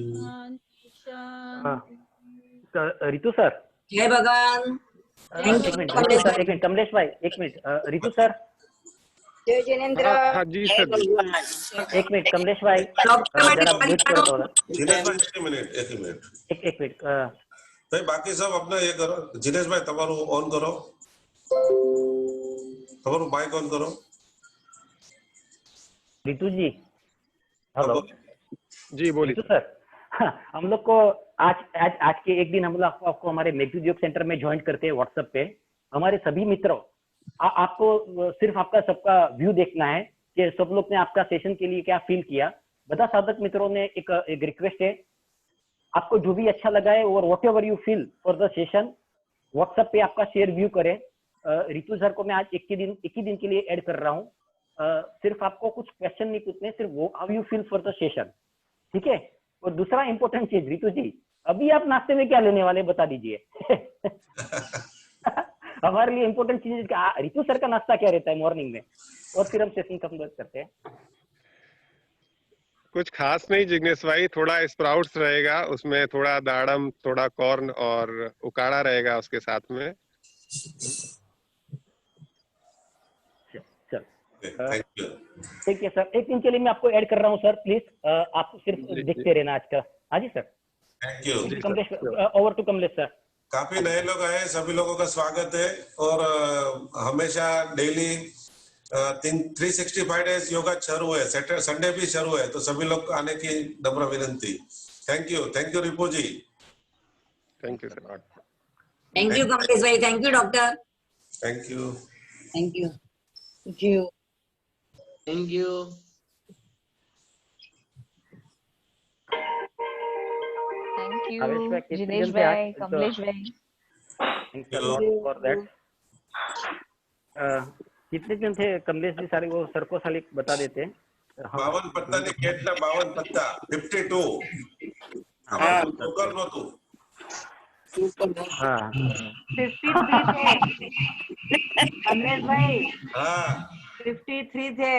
Speaker 1: रितु सर,
Speaker 13: जय भगवान।
Speaker 1: एक मिनट रितु सर, एक मिनट कमलेश भाई, एक मिनट रितु सर।
Speaker 13: जय जिनेंद्र।
Speaker 4: हाँ जी सर।
Speaker 1: एक मिनट कमलेश भाई, जरा म्यूट करो थोड़ा।
Speaker 2: जिनेश भाई एक मिनट
Speaker 1: एक मिनट
Speaker 2: भाई, बाकी सब अपना ये करो। जिनेश भाई તમારું ઓન કરો, તમારું માઇક ઓન કરો।
Speaker 1: रितु जी, हेलो
Speaker 4: जी बोलिए।
Speaker 1: रितु सर, हम लोग को आज के एक दिन हम लोग आपको हमारे मैग्नीट्यूड योग सेंटर में ज्वाइन करते हैं व्हाट्सएप पे। हमारे सभी मित्रों, आपको सिर्फ आपका सबका व्यू देखना है कि सब लोग ने आपका सेशन के लिए क्या फील किया। बता साधक मित्रों ने एक रिक्वेस्ट है, आपको जो भी अच्छा लगा है और what ever you feel for the session WhatsApp पे आपका शेयर व्यू करें। रितु सर को मैं आज एक ही दिन के लिए ऐड कर रहा हूँ। सिर्फ आपको कुछ क्वेश्चन नहीं पूछने, सिर्फ वो how you feel for the session, ठीक है? और दूसरा इंपॉर्टेंट चीज, रितु जी अभी आप नाश्ते में क्या लेने वाले बता दीजिए। हमारे लिए इंपॉर्टेंट चीज रितु सर का नाश्ता क्या रहता है मॉर्निंग में, और फिर हम सेशन कंप्लीट करते हैं।
Speaker 4: कुछ खास नहीं जिग्नेश भाई, थोड़ा स्प्राउट्स रहेगा उसमें, थोड़ा दाड़म, थोड़ा कॉर्न और उकाड़ा रहेगा उसके साथ में।
Speaker 1: ठीक है सर, एक दिन के लिए मैं आपको ऐड कर रहा हूँ सर, प्लीज आप सिर्फ देखते रहना आज का। हाँ जी sir,
Speaker 2: thank you
Speaker 1: Kamlesh, over to Kamlesh sir.
Speaker 2: काफी नए लोग आए, सभी लोगों का स्वागत है। और हमेशा डेली 365 डेज योगा शुरू है, सैटरडे संडे भी शुरू है, तो सभी लोग आने की नम्र विनंती। Thank you Ripu ji.
Speaker 4: Thank you sir.
Speaker 16: Thank you Kamlesh भाई, thank you doctor,
Speaker 2: thank you.
Speaker 16: Thank you, thank you,
Speaker 3: thank you.
Speaker 17: Thank you
Speaker 1: Avesh भाई, कितने
Speaker 17: जिनेश
Speaker 1: जन थे आज?
Speaker 17: भाई, कमलेश भाई।
Speaker 1: Thanks a lot for that. कितने जन थे कमलेश जी? सारे वो सर को साली बता देते।
Speaker 2: 52 पत्ता ने કેટલા 52 पत्ता 52
Speaker 1: हाँ
Speaker 2: सुपर नो तू
Speaker 1: हाँ
Speaker 10: 53 थे कमलेश भाई,
Speaker 2: हाँ
Speaker 10: 53 थे।